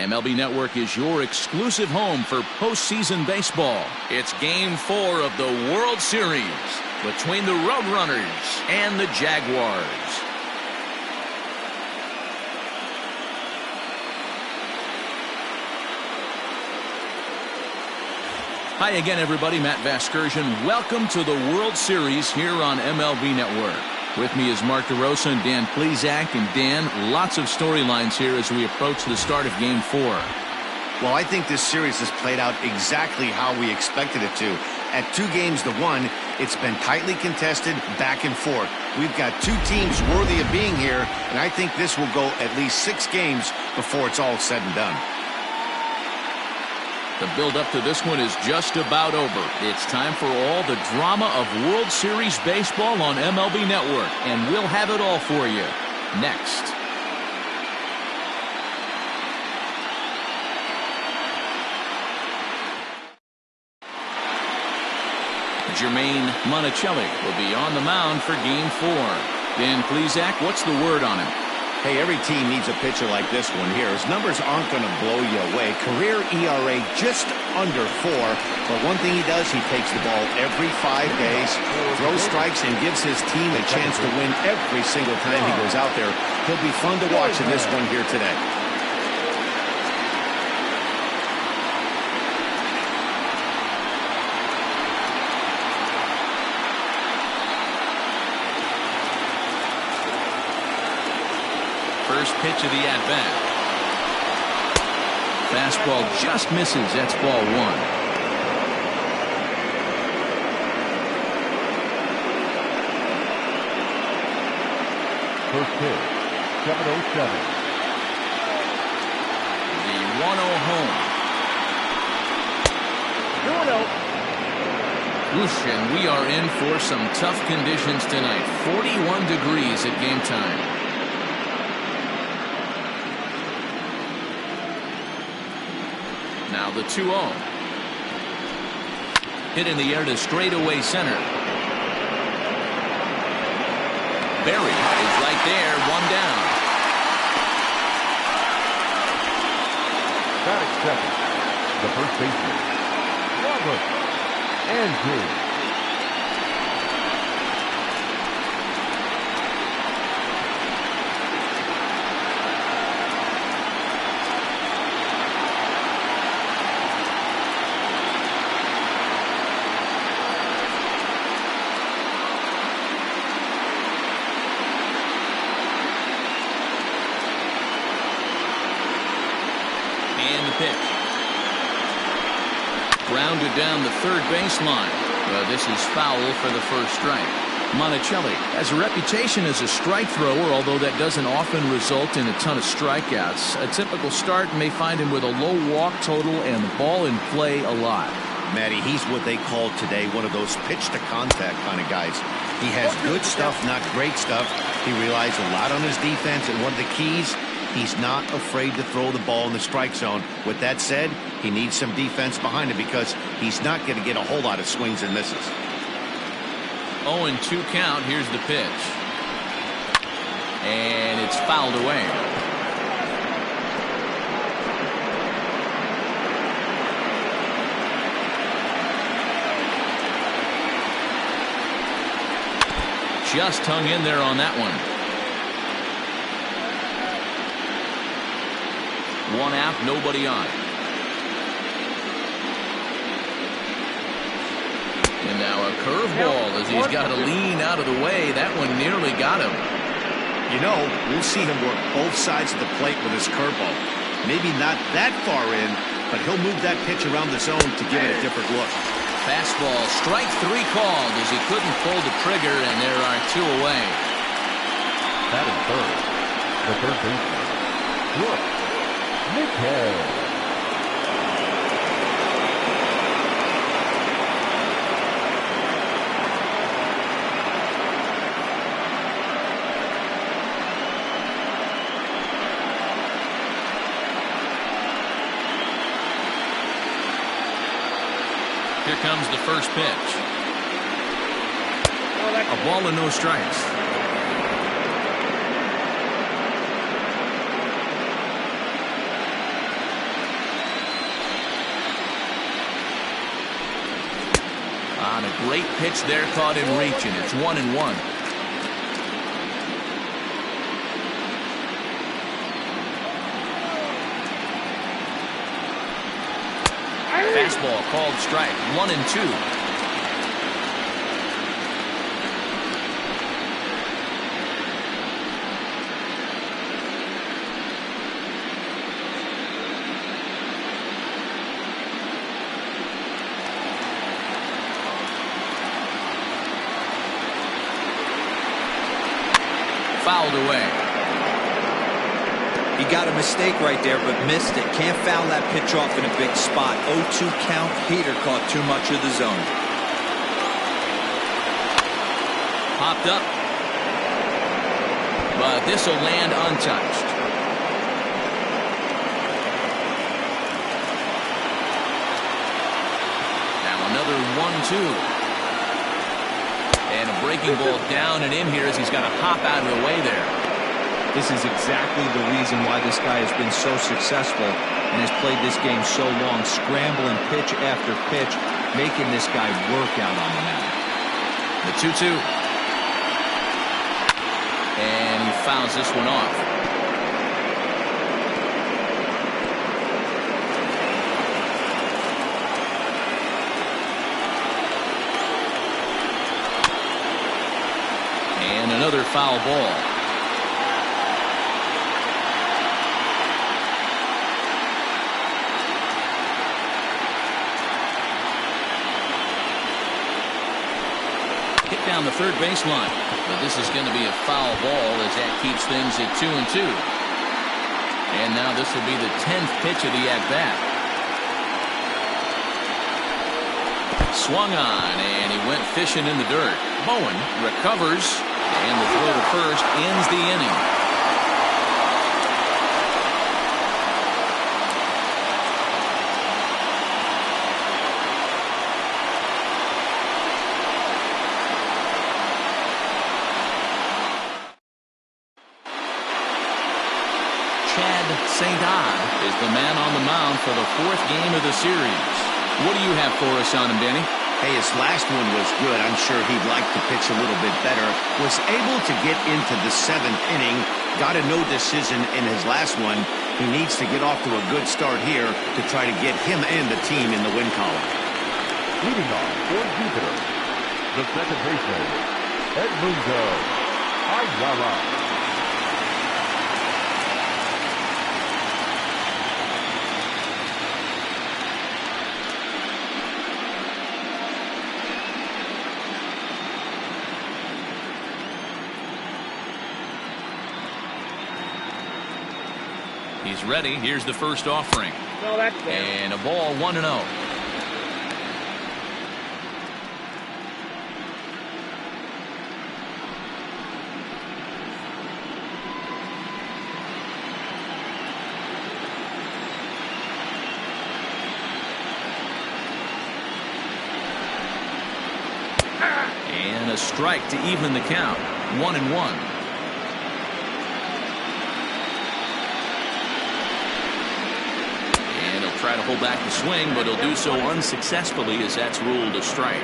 MLB Network is your exclusive home for postseason baseball. It's Game 4 of the World Series between the Roadrunners and the Jaguars. Hi again, everybody. Matt Vasgersian. Welcome to the World Series here on MLB Network. With me is Mark DeRosa and Dan Plesac. And Dan, lots of storylines here as we approach the start of Game 4. Well, I think this series has played out exactly how we expected it to. At 2-1, it's been tightly contested, back and forth. We've got two teams worthy of being here, and I think this will go at least 6 games before it's all said and done. The build-up to this one is just about over. It's time for all the drama of World Series baseball on MLB Network, and we'll have it all for you next. Jermaine Monticelli will be on the mound for Game 4. Dan Plesac, what's the word on him? Hey, every team needs a pitcher like this one here. His numbers aren't going to blow you away. Career ERA just under 4. But one thing he does, he takes the ball every 5 days, throws strikes, and gives his team a chance to win every single time he goes out there. He'll be fun to watch in this one here today. First pitch of the at-bat. Fastball just misses. That's ball 1. First pitch, 7:07. The 1-0 home. 2-0. Whoosh, and we are in for some tough conditions tonight. 41 degrees at game time. Now the 2-0. Hit in the air to straightaway center. Berry is right there, 1 down. Batting second, the first baseman, Robert Andrews. Grounded down the third baseline. This is foul for the first strike. Monticelli has a reputation as a strike thrower, although that doesn't often result in a ton of strikeouts. A typical start may find him with a low walk total and the ball in play a lot. Matty, he's what they call today one of those pitch-to-contact kind of guys. He has good stuff, not great stuff. He relies a lot on his defense, and one of the keys, he's not afraid to throw the ball in the strike zone. With that said, he needs some defense behind him because he's not going to get a whole lot of swings and misses. 0-2 count. Here's the pitch. And it's fouled away. Just hung in there on that one. 1 out, nobody on. And now a curveball as he's got to lean out of the way. That one nearly got him. You know, we'll see him work both sides of the plate with his curveball. Maybe not that far in, but he'll move that pitch around the zone to give it a different look. Fastball, strike 3 called as he couldn't pull the trigger, and there are 2 away. That is third. The third baseman, Brooks Nickhead. Here comes the first pitch. A ball and no strikes. on a great pitch there, caught in reach, and it's 1-1. Fastball called strike, 1-2. Fouled away. He got a mistake right there, but missed it. Can't foul that pitch off in a big spot. 0-2 count. Heater caught too much of the zone. Popped up. But this will land untouched. Now another 1-2. And a breaking ball down and in here as he's got to hop out of the way there. This is exactly the reason why this guy has been so successful and has played this game so long, scrambling pitch after pitch, making this guy work out on the mound. The 2-2. And he fouls this one off. And another foul ball. Hit down the third baseline. But this is going to be a foul ball as that keeps things at 2-2. And now this will be the 10th pitch of the at-bat. Swung on, and he went fishing in the dirt. Bowen recovers, and the throw to first ends the inning. Chad St. Odd is the man on the mound for the 4th game of the series. What do you have for us on him, Danny? Hey, his last one was good. I'm sure he'd like to pitch a little bit better. Was able to get into the 7th inning. Got a no decision in his last one. He needs to get off to a good start here to try to get him and the team in the win column. Leading off for Jupiter, the second baseman, Edmundo Ayala. He's ready. Here's the first offering. No, that's fair. And a ball, 1-0. And a strike to even the count. 1-1. Try to hold back the swing, but he'll do so unsuccessfully as that's ruled a strike.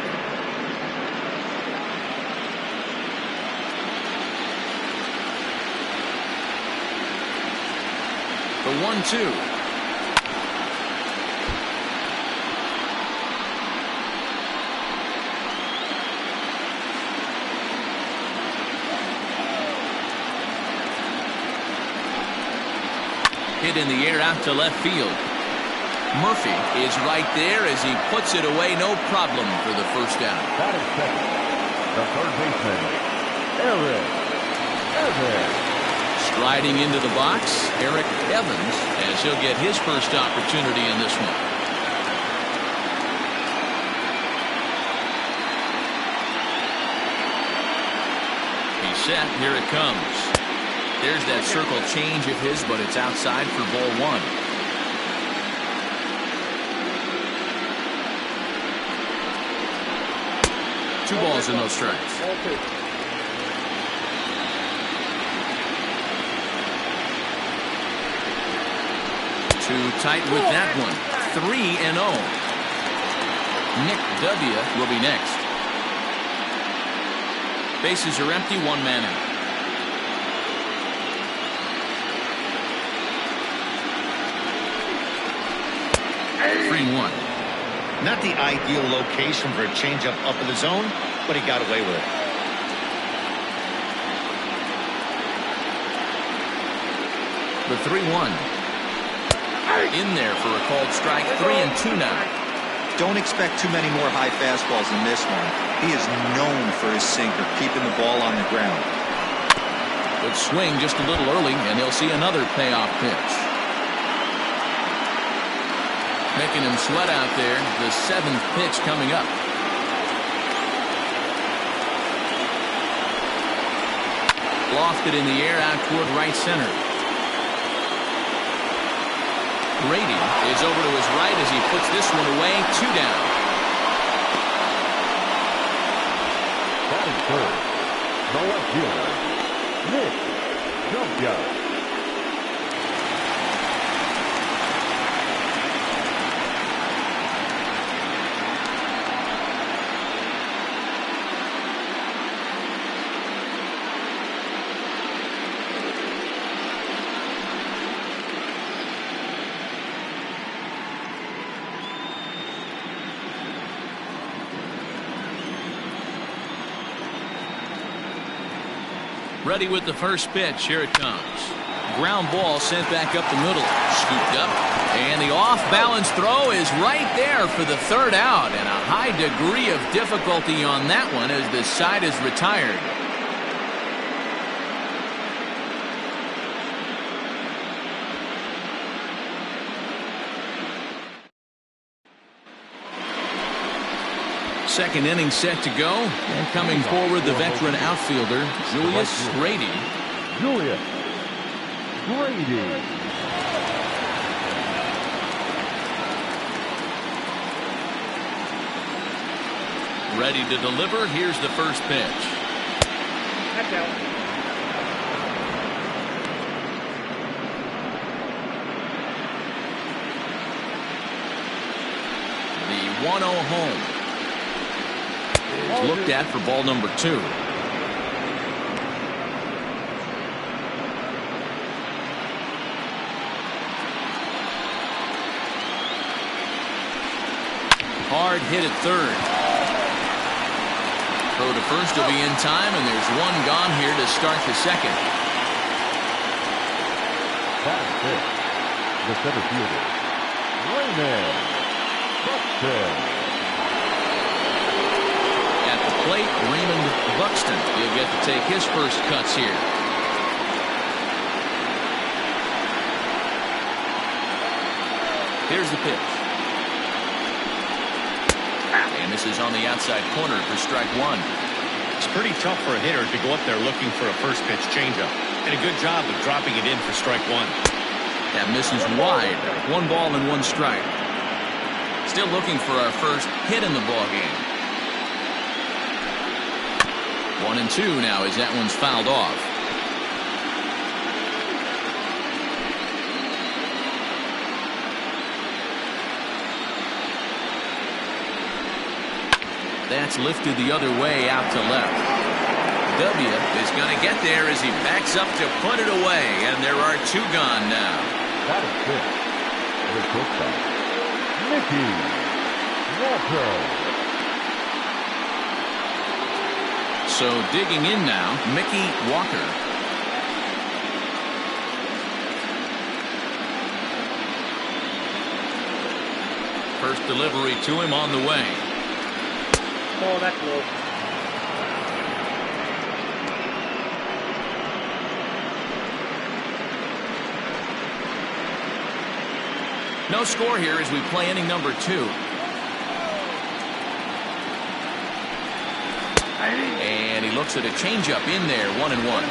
The 1-2. Hit in the air out to left field. Murphy is right there as he puts it away, no problem for the first down. That is second. The third baseman, Eric Evans. Striding into the box, Eric Evans, as he'll get his first opportunity in this one. He's set. Here it comes. There's that circle change of his, but it's outside for ball 1. 2 balls and no strikes. Too tight with that one. 3-0. Nick W. will be next. Bases are empty, one man out. Three and one. Not the ideal location for a changeup up in the zone, but he got away with it. The 3-1. In there for a called strike. 3-2 now. Don't expect too many more high fastballs in this one. He is known for his sinker, keeping the ball on the ground. Good swing just a little early, and he'll see another payoff pitch. Making him sweat out there. The 7th pitch coming up. Lofted in the air out toward right center. Grady is over to his right as he puts this one away. 2 down. Batting third, the left fielder, Nick Jumpia. Ready with the first pitch. Here it comes. Ground ball sent back up the middle. Scooped up. And the off-balance throw is right there for the 3rd out. And a high degree of difficulty on that one as the side is retired. Second inning set to go, and coming forward the veteran outfielder Julius Grady. Julius Grady. Ready to deliver. Here's the first pitch. That's out. The 1-0 home. Looked at for ball number 2. Hard hit at third. Throw to first will be in time, and there's one gone here to start the second. Batting fifth, the center fielder, Raymond Buxton. Plate, Raymond Buxton. He'll get to take his first cuts here. Here's the pitch. And this is on the outside corner for strike 1. It's pretty tough for a hitter to go up there looking for a first pitch changeup. And a good job of dropping it in for strike 1. That misses wide. 1 ball and 1 strike. Still looking for our first hit in the ball game. 1-2 now as that one's fouled off. That's lifted the other way out to left. W is going to get there as he backs up to put it away, and there are 2 gone now. That is fifth. The shortstop, Mickey Walker. So digging in now, Mickey Walker. First delivery to him on the way. Oh, that's low. No score here as we play inning number 2. And he looks at a changeup in there, 1-1.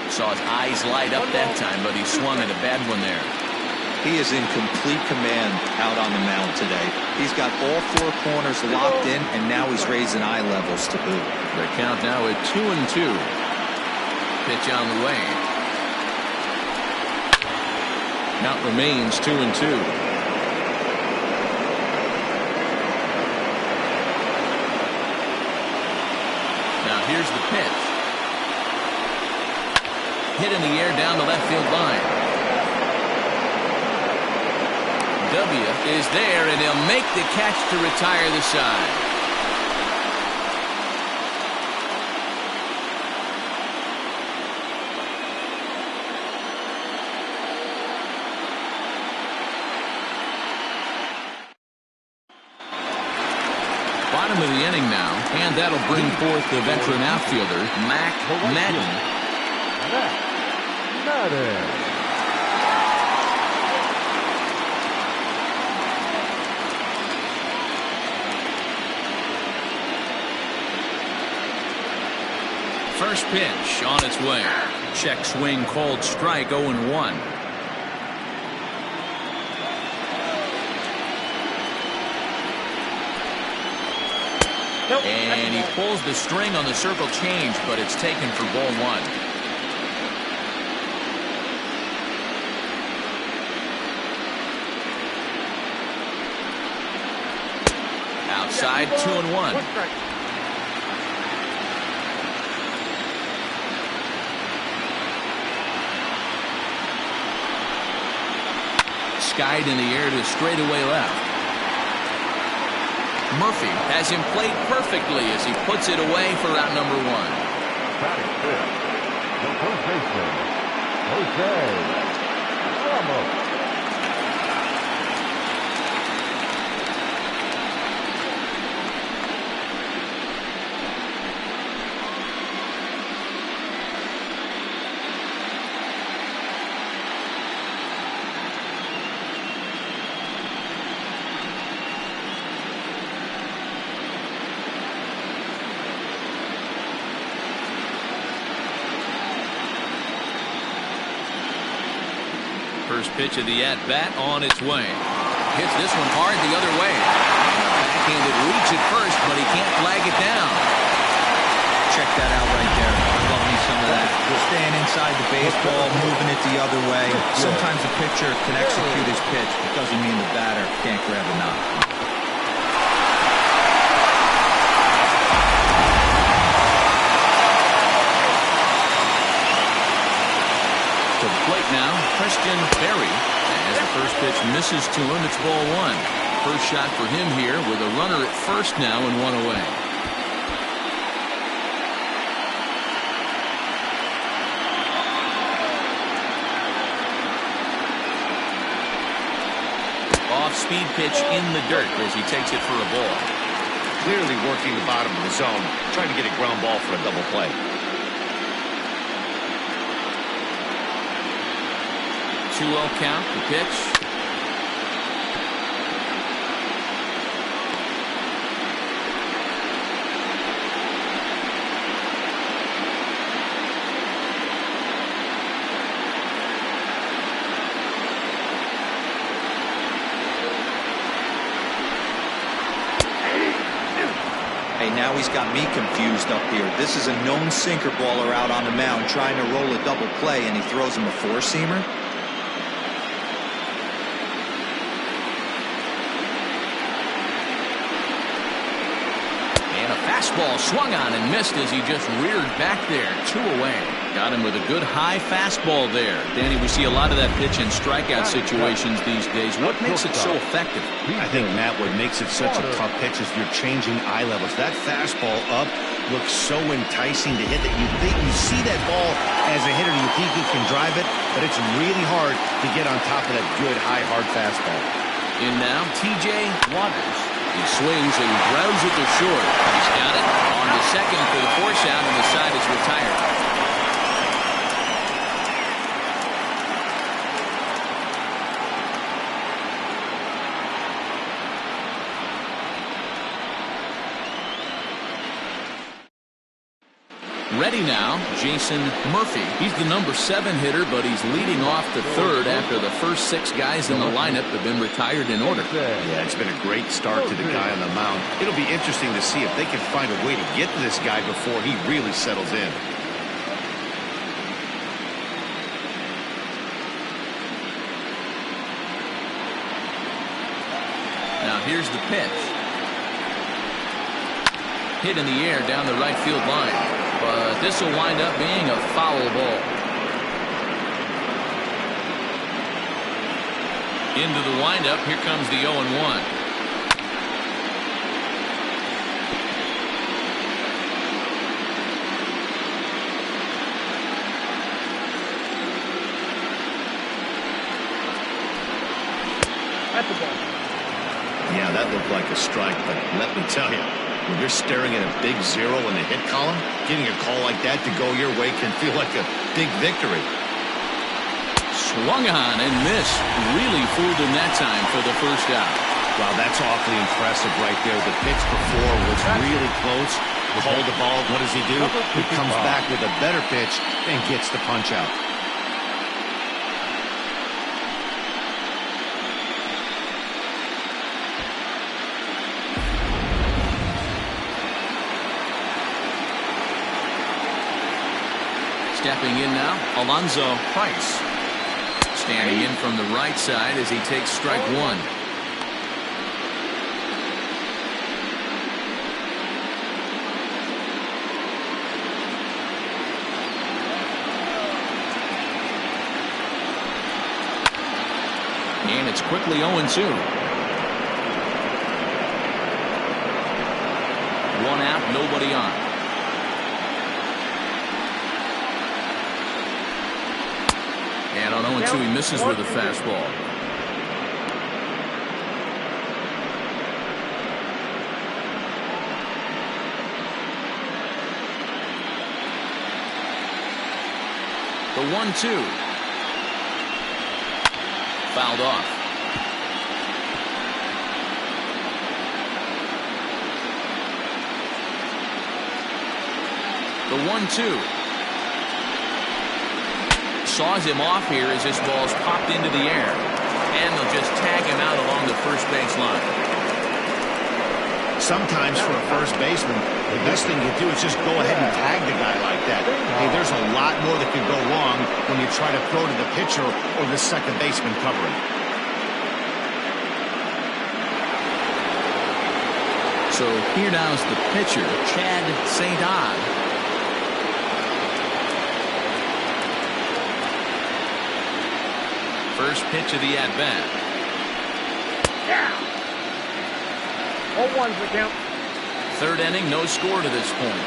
Saw his eyes light up that time, but he swung at a bad one there. He is in complete command out on the mound today. He's got all 4 corners locked in, and now he's raising eye levels to boot. The count now at 2-2. Pitch on the way. Count remains 2-2. Now here's the pitch. Hit in the air down the left field line. W is there, and he'll make the catch to retire the side. Bottom of the inning now, and that'll bring forth the veteran outfielder, Mac Madden. First pitch on its way. Check swing called strike, 0-1. And he pulls the string on the circle change, but it's taken for ball 1. Outside, 2-1. Skied in the air to straightaway left. Murphy has him played perfectly as he puts it away for out number 1. Batting fifth, the first baseman, Jose Ramos. First pitch of the at-bat on its way. Hits this one hard the other way. Backhanded reach at first, but he can't flag it down. Check that out right there. I love me some of that. Staying inside the baseball, moving it the other way. Sometimes the pitcher can execute his pitch. It doesn't mean the batter can't grab a knock. To the plate now, Christian Berry. As the first pitch misses to him, it's ball 1. First shot for him here with a runner at first now and 1 away. Off-speed pitch in the dirt as he takes it for a ball. Clearly working the bottom of the zone, trying to get a ground ball for a double play. 2-0 count, the pitch. Hey, now he's got me confused up here. This is a known sinker baller out on the mound trying to roll a double play, and he throws him a four-seamer. Fastball swung on and missed as he just reared back there. 2 away. Got him with a good high fastball there. Danny, we see a lot of that pitch in strikeout situations these days. What makes it so effective? I think, Matt, what makes it such a tough pitch is you're changing eye levels. That fastball up looks so enticing to hit that you think you see that ball as a hitter, you think you can drive it, but it's really hard to get on top of that good high hard fastball. In now, TJ Waters. He swings and grounds it to short. He's got it on the second for the force out, and the side is retired. Ready now, Jason Murphy. He's the number 7 hitter, but he's leading off the third after the first 6 guys in the lineup have been retired in order. Yeah, it's been a great start to the guy on the mound. It'll be interesting to see if they can find a way to get to this guy before he really settles in. Now here's the pitch. Hit in the air down the right field line. But this will wind up being a foul ball. Into the windup. Here comes the 0-1. At the ball. Yeah, that looked like a strike, but let me tell you, when you're staring at a big 0 in the hit column, getting a call like that to go your way can feel like a big victory. Swung on and missed. Really fooled him that time for the first out. Wow, that's awfully impressive right there. The pitch before was really close. Called the ball. What does he do? He comes back with a better pitch and gets the punch out. Stepping in now, Alonzo Price. Standing in from the right side as he takes strike one. And it's quickly 0-2. One out, nobody on. And on 0-2, he misses with a fastball. The 1-2. Fouled off. The 1-2. Saws him off here as this ball's popped into the air. And they'll just tag him out along the first base line. Sometimes for a first baseman, the best thing you do is just go ahead and tag the guy like that. Hey, there's a lot more that could go wrong when you try to throw to the pitcher or the second baseman covering. So here now is the pitcher, Chad St. Onge. First pitch of the at-bat. Yeah. 0-1's the count. Third inning, no score to this point.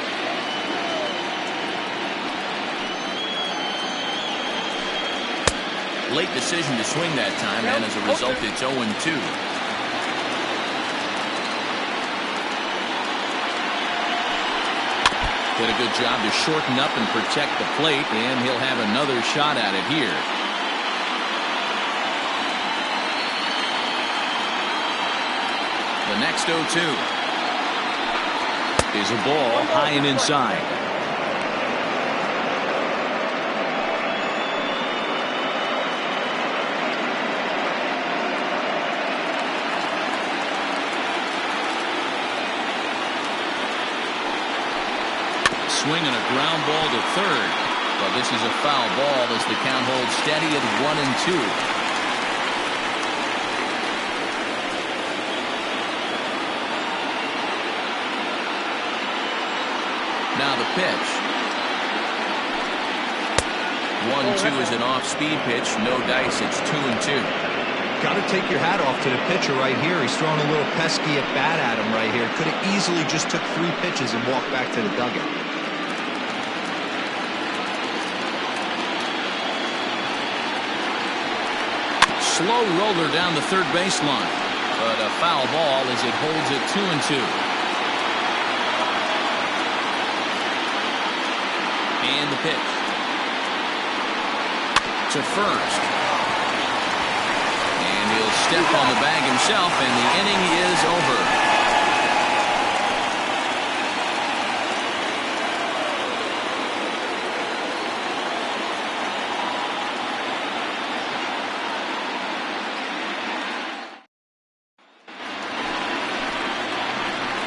Late decision to swing that time, and as a result, it's 0-2. Did a good job to shorten up and protect the plate, and he'll have another shot at it here. The next 0-2 is a ball high and inside. Swinging a ground ball to third. But this is a foul ball as the count holds steady at 1-2. Now the pitch. 1-2 is an off-speed pitch. No dice. It's 2-2. Got to take your hat off to the pitcher right here. He's throwing a little pesky at bat at him right here. Could have easily just took 3 pitches and walked back to the dugout. Slow roller down the third baseline. But a foul ball as it holds it 2-2. And the pitch to first. And he'll step on the bag himself, and the inning is over.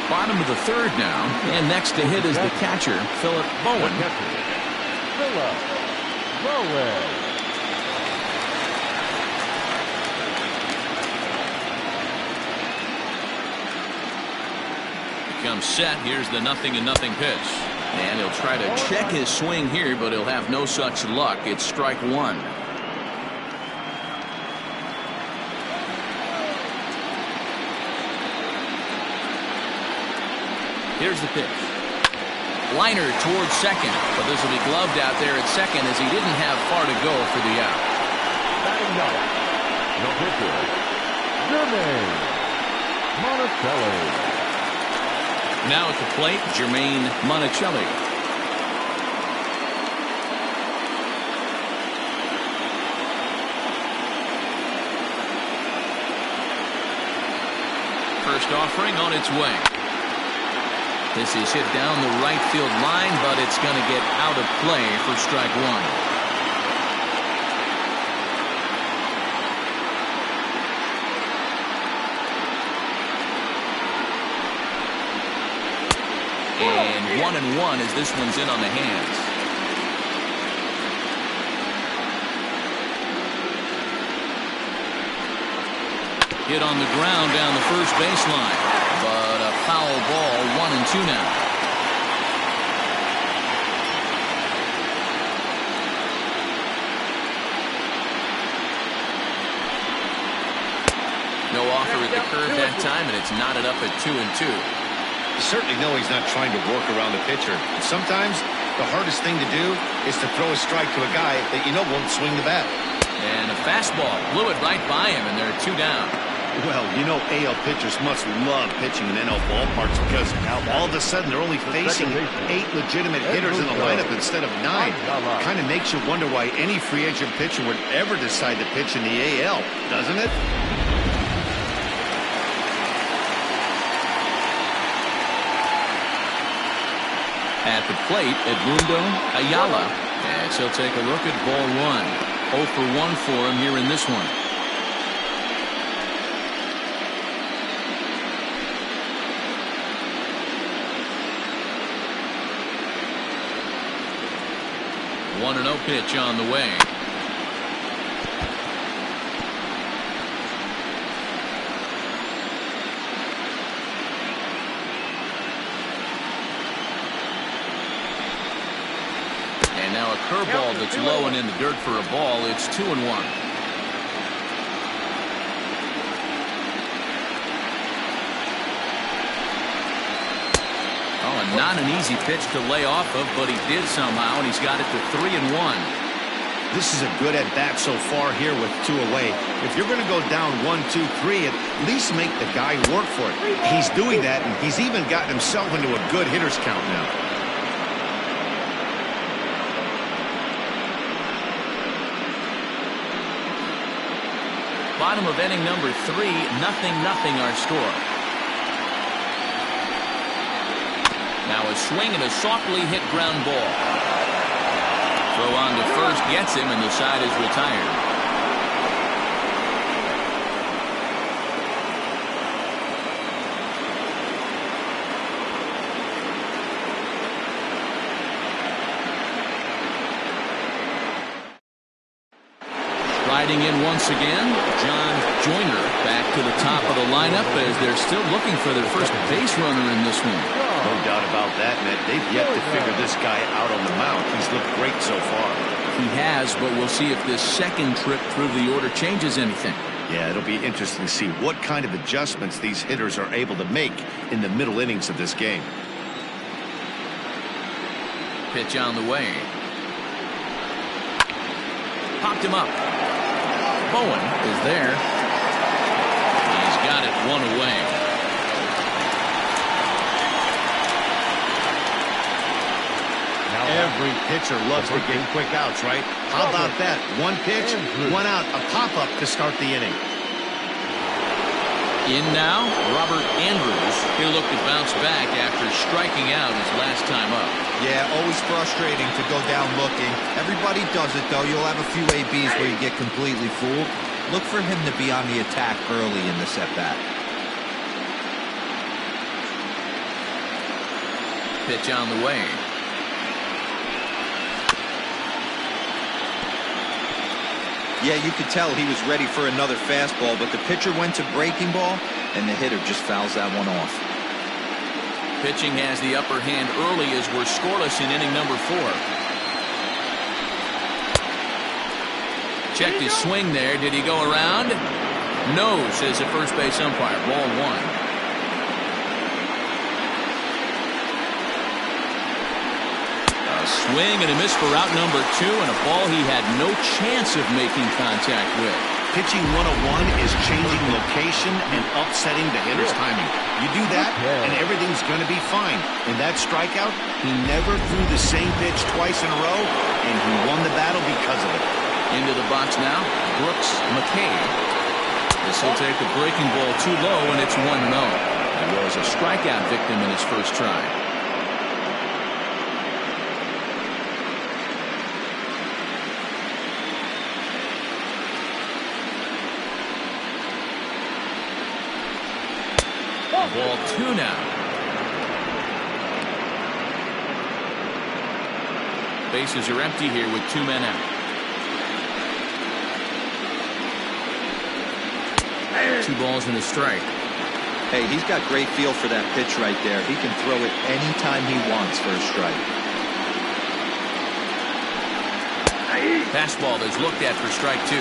Bottom of the third now, and next to hit is the catcher, Philip Bowen. comes set. Here's the 0-0 pitch. And he'll try to check his swing here, but he'll have no such luck. It's strike one. Here's the pitch. Liner towards second, but this will be gloved out there at second as he didn't have far to go for the out. Batting up, no pitcher, Jermaine Monticelli. Now at the plate, Jermaine Monticelli. First offering on its way. This is hit down the right field line, but it's going to get out of play for strike one. And 1-1 as this one's in on the hands. Hit on the ground down the first baseline, but a foul ball. 1-2 now. No offer at the curve that time, and it's knotted up at 2-2. You certainly know he's not trying to work around the pitcher. And sometimes the hardest thing to do is to throw a strike to a guy that you know won't swing the bat. And a fastball blew it right by him, and they're 2 down. Well, you know AL pitchers must love pitching in NL ballparks because all of a sudden they're only facing 8 legitimate hitters in the lineup instead of 9. Kind of makes you wonder why any free agent pitcher would ever decide to pitch in the AL, doesn't it? At the plate, Edmundo Ayala, as he'll take a look at ball 1. 0 for 1 for him here in this one. One 1-0 pitch on the way. And now a curveball that's low and in the dirt for a ball. It's 2-1. Oh, and not an easy pitch to lay off of, but he did somehow, and he's got it to 3-1. This is a good at bat so far here with 2 away. If you're going to go down 1-2-3, at least make the guy work for it. He's doing that, and he's even gotten himself into a good hitter's count now. Bottom of inning number 3, 0-0 our score. Now a swing and a softly hit ground ball. Throw on to first gets him, and the side is retired. Riding in once again, John Joyner back to the top of the lineup as they're still looking for their first base runner in this one. No doubt about that, Matt. They've yet to figure this guy out on the mound. He's looked great so far. He has, but we'll see if this second trip through the order changes anything. Yeah, it'll be interesting to see what kind of adjustments these hitters are able to make in the middle innings of this game. Pitch on the way. Popped him up. Bowen is there. He's got it 1 away. Every pitcher loves to get quick outs, right? How about that? 1 pitch, 1 out, a pop-up to start the inning. In now, Robert Andrews. He'll look to bounce back after striking out his last time up. Yeah, always frustrating to go down looking. Everybody does it, though. You'll have a few ABs where you get completely fooled. Look for him to be on the attack early in this at-bat. Pitch on the way. Yeah, you could tell he was ready for another fastball, but the pitcher went to breaking ball, and the hitter just fouls that one off. Pitching has the upper hand early as we're scoreless in inning number 4. Checked his swing there. Did he go around? No, says the first base umpire. Ball 1. Swing and a miss for out number 2, and a ball he had no chance of making contact with. Pitching 101 is changing location and upsetting the hitter's timing. You do that, and everything's going to be fine. In that strikeout, he never threw the same pitch twice in a row, and he won the battle because of it. Into the box now, Brooks McCabe. This will take the breaking ball too low, and it's 1-0. He was a strikeout victim in his first try. Ball 2 now. Bases are empty here with 2 men out. 2 balls and a strike. Hey, he's got great feel for that pitch right there. He can throw it anytime he wants for a strike. Fastball is looked at for strike 2.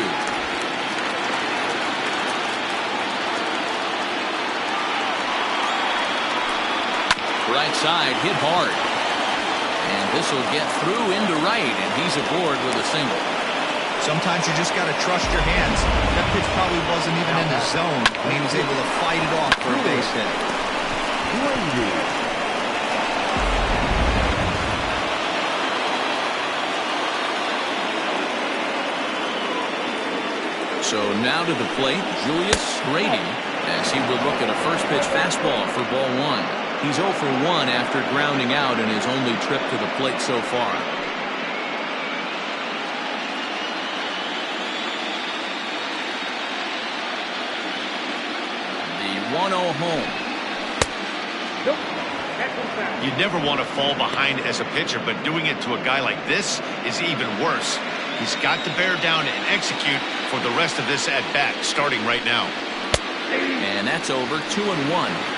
Right side hit hard, and this will get through into right, and he's aboard with a single. Sometimes you just got to trust your hands. That pitch probably wasn't even in the zone, and he was able to fight it off for a base hit. So now to the plate, Julius Grady, as he will look at a first pitch fastball for ball 1. He's 0 for 1 after grounding out in his only trip to the plate so far. The 1-0 home. You never want to fall behind as a pitcher, but doing it to a guy like this is even worse. He's got to bear down and execute for the rest of this at-bat, starting right now. And that's over. 2-1.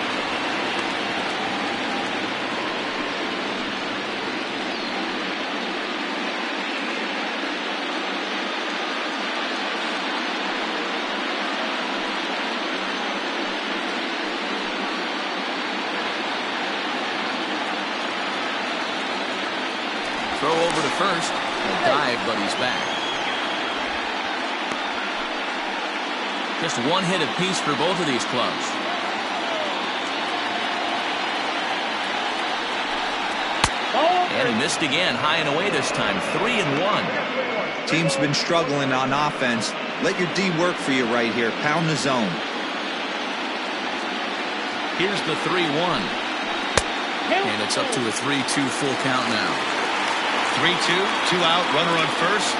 Throw over to first. A dive, but he's back. Just 1 hit apiece for both of these clubs. And he missed again, high and away this time. 3-1. Team's been struggling on offense. Let your D work for you right here. Pound the zone. Here's the 3-1. And it's up to a 3-2 full count now. 3-2, 2 out, runner on first.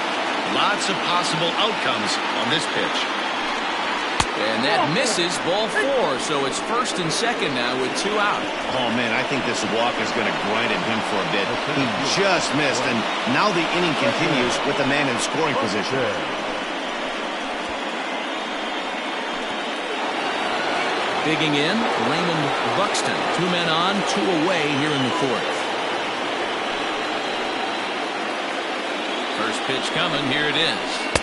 Lots of possible outcomes on this pitch. And that misses, ball 4, so it's first and second now with 2 out. Oh, man, I think this walk is going to grind at him for a bit. He just missed, and now the inning continues with the man in scoring position. Digging in, Raymond Buxton. 2 men on, 2 away here in the 4th. First pitch coming, here it is.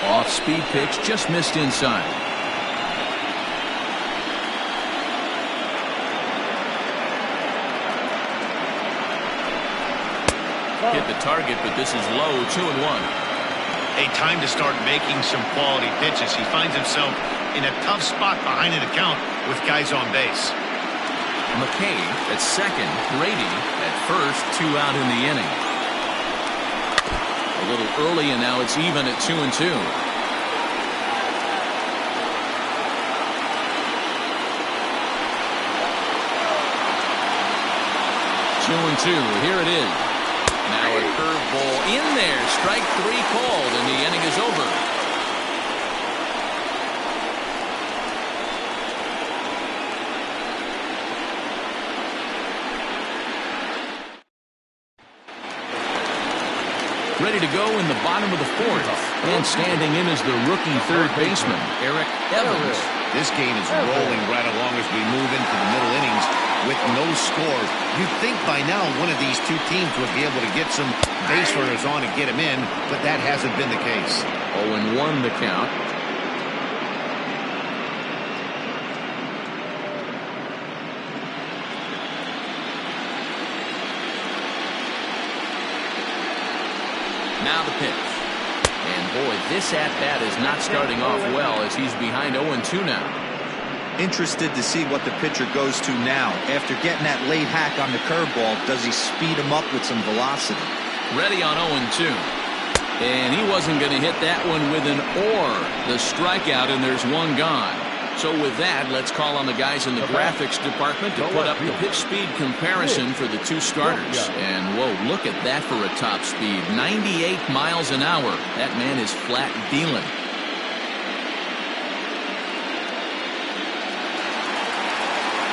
Off-speed pitch, just missed inside. Hit the target, but this is low, 2-1. A time to start making some quality pitches. He finds himself in a tough spot behind an account with guys on base. McCabe at second, Grady at first, 2 out in the inning. A little early, and now it's even at 2-2. 2-2. Here it is. Now a curveball in there. Strike 3 called, and the inning is over. Ready to go in the bottom of the fourth. And standing in is the rookie third baseman, Eric Evans. This game is rolling right along as we move into the middle innings with no score. You'd think by now one of these two teams would be able to get some base runners on and get them in, but that hasn't been the case. 0-1 the count. Now the pitch. And boy, this at-bat is not starting off well as he's behind 0-2 now. Interested to see what the pitcher goes to now. After getting that late hack on the curveball, does he speed him up with some velocity? Ready on 0-2. And he wasn't going to hit that one with an or. The strikeout, and there's one gone. So with that, let's call on the guys in the graphics department to put up the pitch speed comparison for the two starters. And whoa, look at that for a top speed. 98 miles an hour. That man is flat dealing.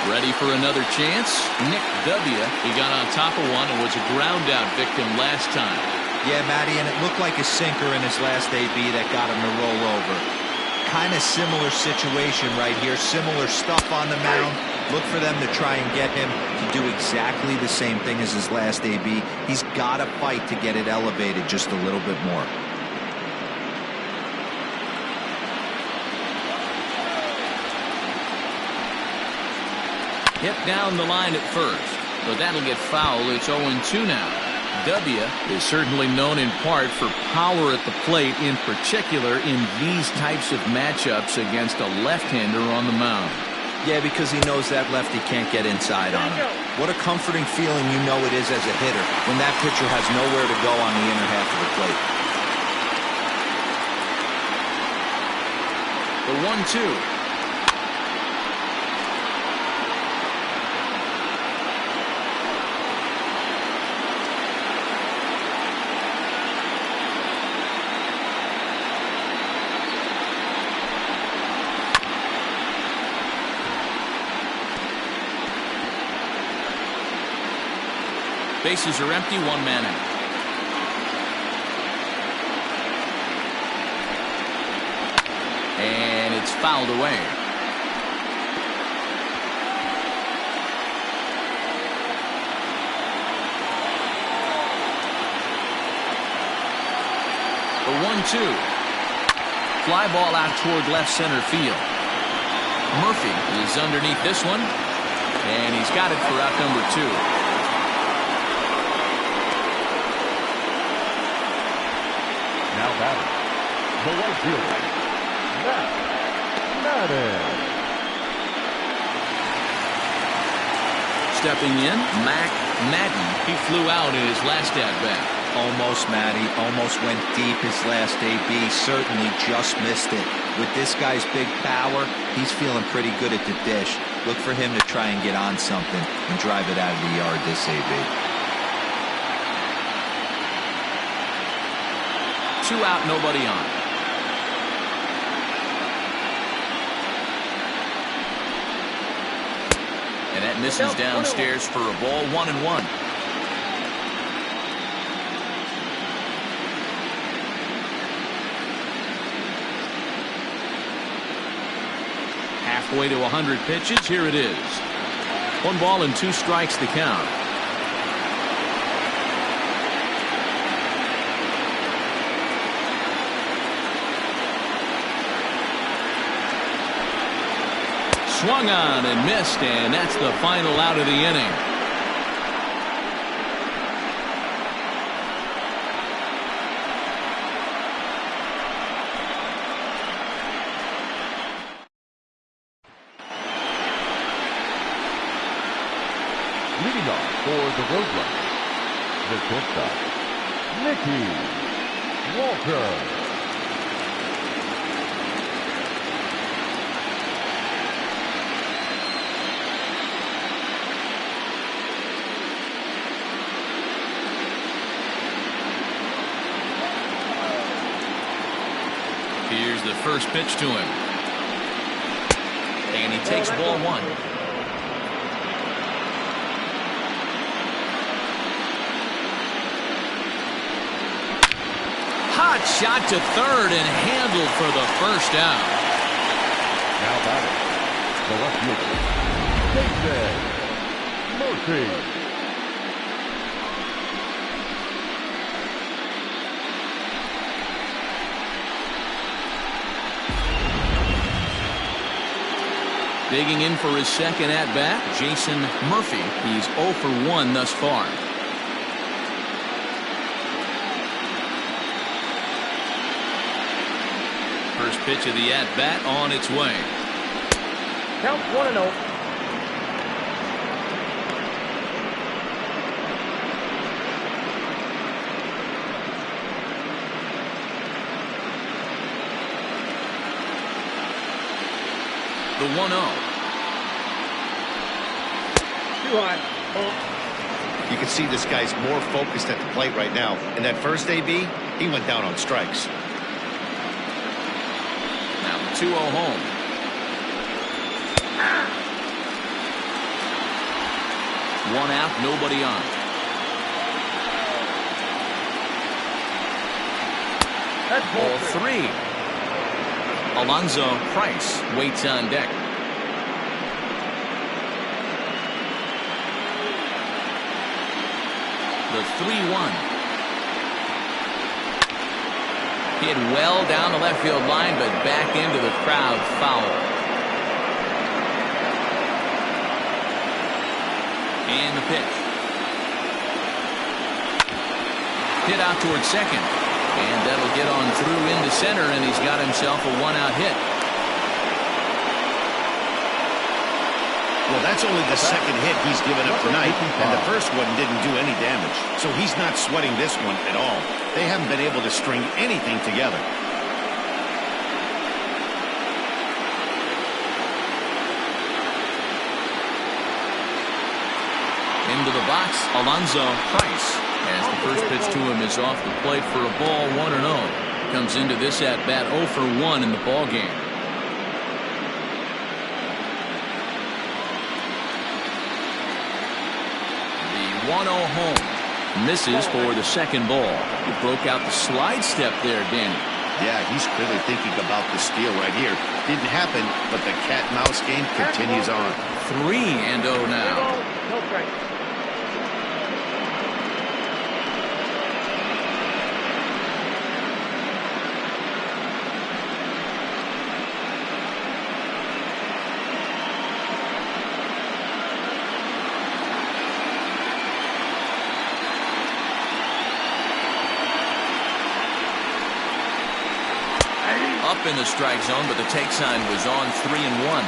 Ready for another chance? Nick W. He got on top of one and was a ground out victim last time. Yeah, Matty, and it looked like a sinker in his last AB that got him to roll over. Kind of similar situation right here. Similar stuff on the mound. Look for them to try and get him to do exactly the same thing as his last AB. He's got to fight to get it elevated just a little bit more. Hit down the line at first, but that'll get foul. It's 0-2 now. W is certainly known in part for power at the plate, in particular in these types of matchups against a left-hander on the mound. Yeah, because he knows that lefty can't get inside on him. What a comforting feeling you know it is as a hitter when that pitcher has nowhere to go on the inner half of the plate. The 1-2. Bases are empty, one man out. And it's fouled away. The 1-2. Fly ball out toward left center field. Murphy is underneath this one, and he's got it for out number 2. Now batting, the right fielder, Madden. Stepping in, Madden. He flew out in his last at-bat. Almost, Matty. Almost went deep his last AB. Certainly just missed it. With this guy's big power, he's feeling pretty good at the dish. Look for him to try and get on something and drive it out of the yard this AB. 2 out, nobody on. And that misses downstairs for a ball. 1-1. Halfway to 100 pitches. Here it is. 1 ball and 2 strikes the count. Swung on and missed, and that's the final out of the inning. Leading off for the Roadrunners, the shortstop, Mickey Walker. Here's the first pitch to him. And he takes ball 1. Hot shot to third and handled for the first down. Now batting, the left fielder, Jason Murphy. Digging in for his second at-bat, Jason Murphy. He's 0 for 1 thus far. First pitch of the at-bat on its way. Count 1-0. The 1-0. Too high. You can see this guy's more focused at the plate right now. In that first AB, he went down on strikes. Now the 2-0 home. One out, nobody on. That's Ball ball 3. Alonzo Price waits on deck. The 3-1. Hit well down the left field line, but back into the crowd, foul. And the pitch. Hit out towards second. And that'll get on through into center, and he's got himself a one-out hit. Well, that's only the second hit he's given up tonight, and the first one didn't do any damage. So he's not sweating this one at all. They haven't been able to string anything together. Into the box, Alonzo Price. As the first pitch to him is off the plate for a ball, 1-0. Comes into this at-bat 0 for 1 in the ball game. The 1-0 home. Misses for the second ball. He broke out the slide step there, Danny. Yeah, he's clearly thinking about the steal right here. Didn't happen, but the cat-mouse game continues on. 3-0 now. No strike. Up in the strike zone, but the take sign was on 3-1.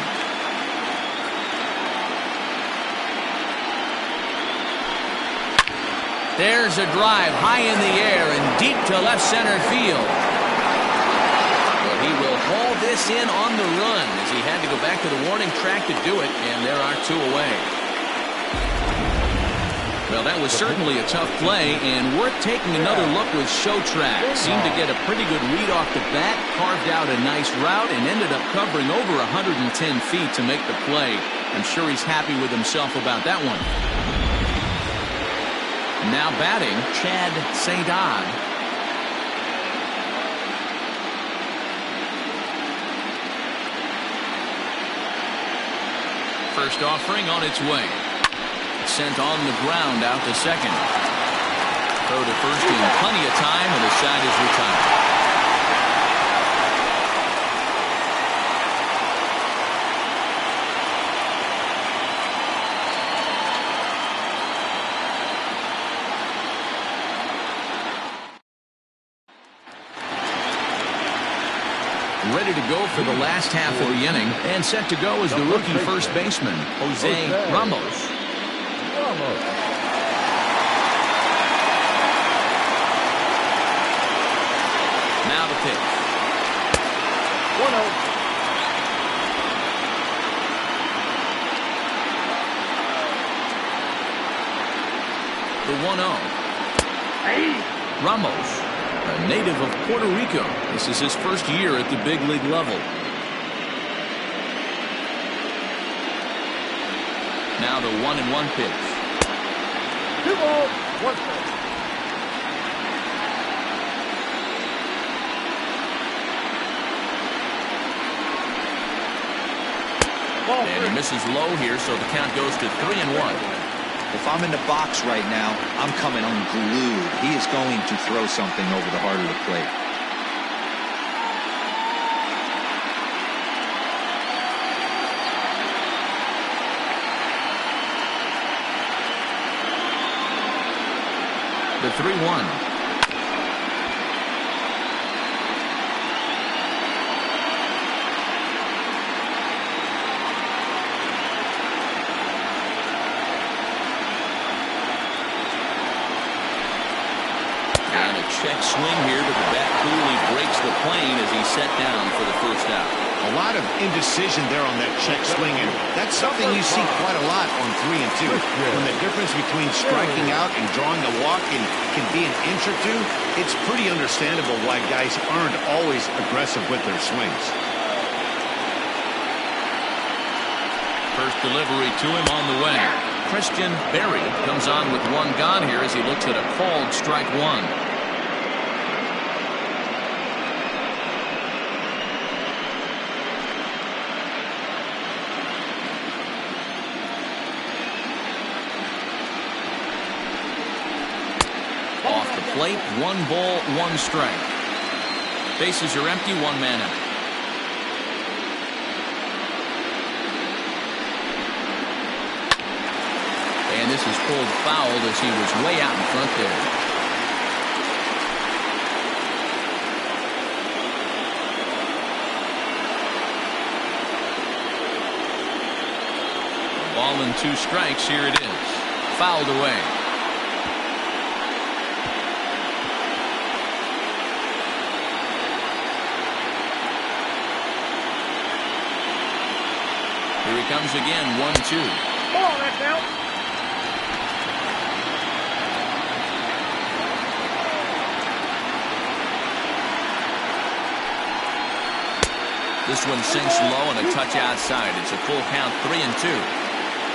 There's a drive high in the air and deep to left center field. But he will haul this in on the run as he had to go back to the warning track to do it, and there are 2 away. Well, that was certainly a tough play, and worth taking another look with Show Track. Seemed to get a pretty good read off the bat, carved out a nice route, and ended up covering over 110 feet to make the play. I'm sure he's happy with himself about that one. Now batting, Chad Saydad. First offering on its way. Sent on the ground out to second. Throw to first in plenty of time, and the side is retired. Ready to go for the last half of the inning, and set to go is the rookie first baseman, Jose Ramos. Now the pitch. 1-0. The 1-0. Ramos, a native of Puerto Rico. This is his first year at the big league level. Now the 1-1 pitch. 2 balls, 1 strike. And he misses low here, so the count goes to 3-1. If I'm in the box right now, I'm coming unglued. He is going to throw something over the heart of the plate. The 3-1. Check swing here to the bat. Cooley breaks the plane as he's set down for the first out. A lot of indecision there on that check swing, and that's something you see quite a lot on 3 and 2. When the difference between striking out and drawing a walk can be an inch or two, it's pretty understandable why guys aren't always aggressive with their swings. First delivery to him on the way. Christian Berry comes on with one gone here as he looks at a called strike one. Plate, 1 ball, 1 strike. Bases are empty, 1 man out. And this is pulled foul as he was way out in front there. A ball and 2 strikes. Here it is. Fouled away. Here he comes again, 1-2. Ball, that's out. This one sinks low and a touch outside. It's a full count, 3-2.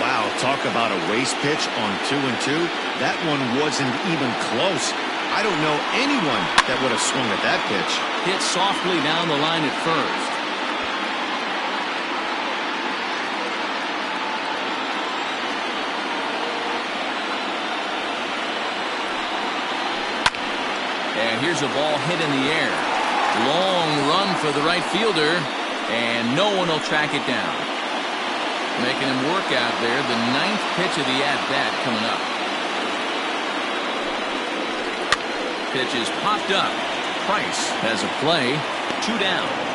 Wow, talk about a waste pitch on 2 and 2. That one wasn't even close. I don't know anyone that would have swung at that pitch. Hit softly down the line at first. And here's a ball hit in the air. Long run for the right fielder, and no one will track it down. Making him work out there. The 9th pitch of the at-bat coming up. Pitch is popped up. Price has a play. 2 down.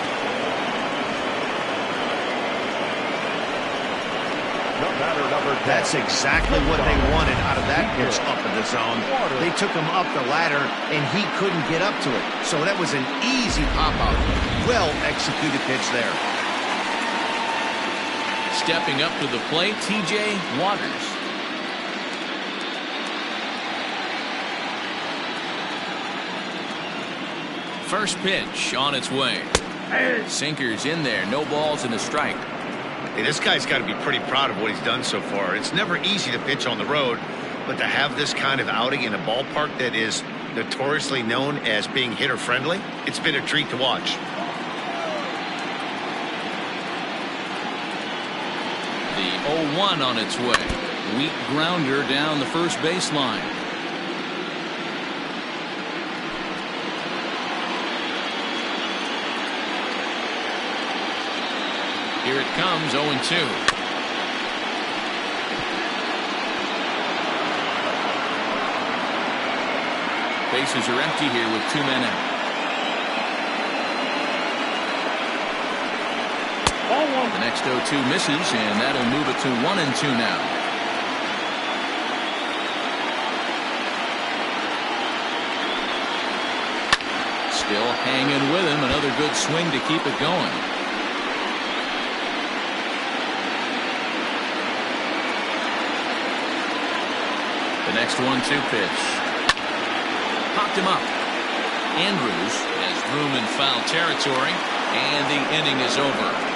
That's exactly what they wanted out of that pitch up in the zone. They took him up the ladder, and he couldn't get up to it. So that was an easy pop-out. Well-executed pitch there. Stepping up to the plate, T.J. Waters. First pitch on its way. Sinker's in there. No balls and a strike. Hey, this guy's got to be pretty proud of what he's done so far. It's never easy to pitch on the road, but to have this kind of outing in a ballpark that is notoriously known as being hitter-friendly, it's been a treat to watch. The 0-1 on its way. Weak grounder down the first baseline. Here it comes, 0-2. Bases are empty here with 2 men out. The next 0-2 misses, and that'll move it to 1-2 now. Still hanging with him. Another good swing to keep it going. The next 1-2 pitch. Popped him up. Andrews has room in foul territory, and the inning is over.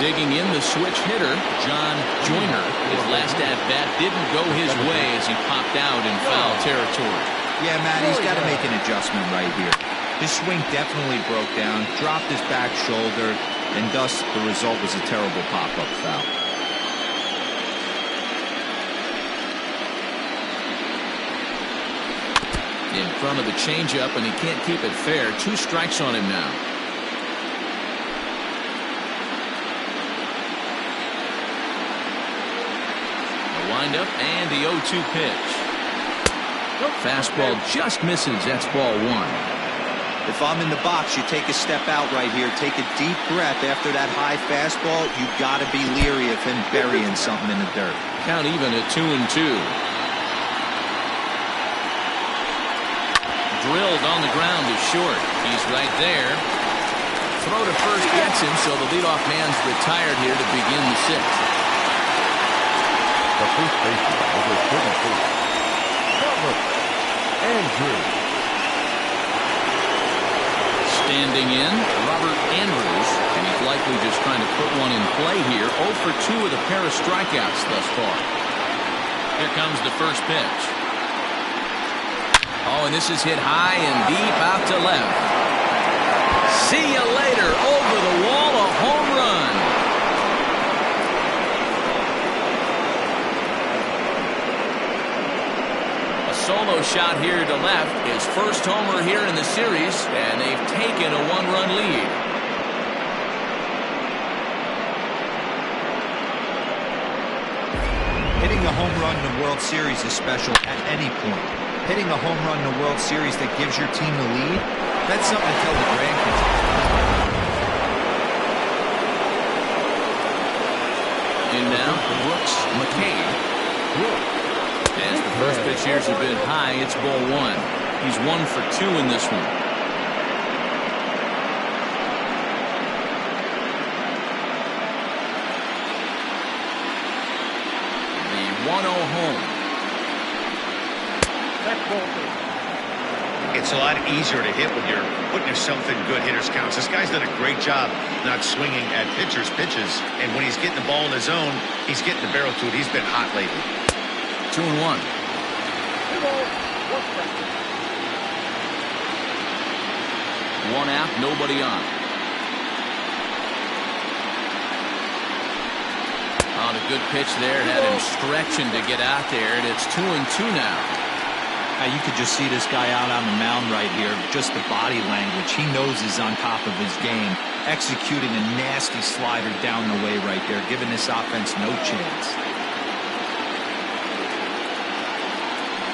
Digging in the switch hitter, John Joyner. His last at-bat didn't go his way as he popped out in foul territory. Yeah, Matt, he's got to make an adjustment right here. His swing definitely broke down, dropped his back shoulder, and thus the result was a terrible pop-up foul. In front of the changeup, and he can't keep it fair. 2 strikes on him now. The windup and the 0-2 pitch. Fastball just misses. That's ball 1. If I'm in the box, you take a step out right here. Take a deep breath after that high fastball. You got to be leery of him burying something in the dirt. Count even at 2-2. Drilled on the ground is short. He's right there. Throw to first gets him, so the leadoff man's retired here to begin the 6th. The first baseman over 34. Robert Andrews. Standing in, Robert Andrews, and he's likely just trying to put one in play here. 0 for 2 with a pair of strikeouts thus far. Here comes the first pitch. Oh, and this is hit high and deep out to left. See you later. Over the wall, a home run. A solo shot here to left. His first homer here in the series, and they've taken a 1-run lead. Hitting a home run in the World Series is special at any point. Hitting a home run in the World Series that gives your team the lead, that's something to tell the grandkids. In now, Brooks McKay. As the first pitch here's a bit high, it's ball 1. He's 1 for 2 in this one. The 1-0 home. It's a lot easier to hit when you're putting yourself in good hitters counts. This guy's done a great job not swinging at pitchers' pitches, and when he's getting the ball in his zone, he's getting the barrel to it. He's been hot lately. 2-1. 1 out, nobody on. On a good pitch there, had him stretching to get out there, and it's 2-2 now. You could just see this guy out on the mound right here. Just the body language. He knows he's on top of his game. Executing a nasty slider down the way right there, giving this offense no chance.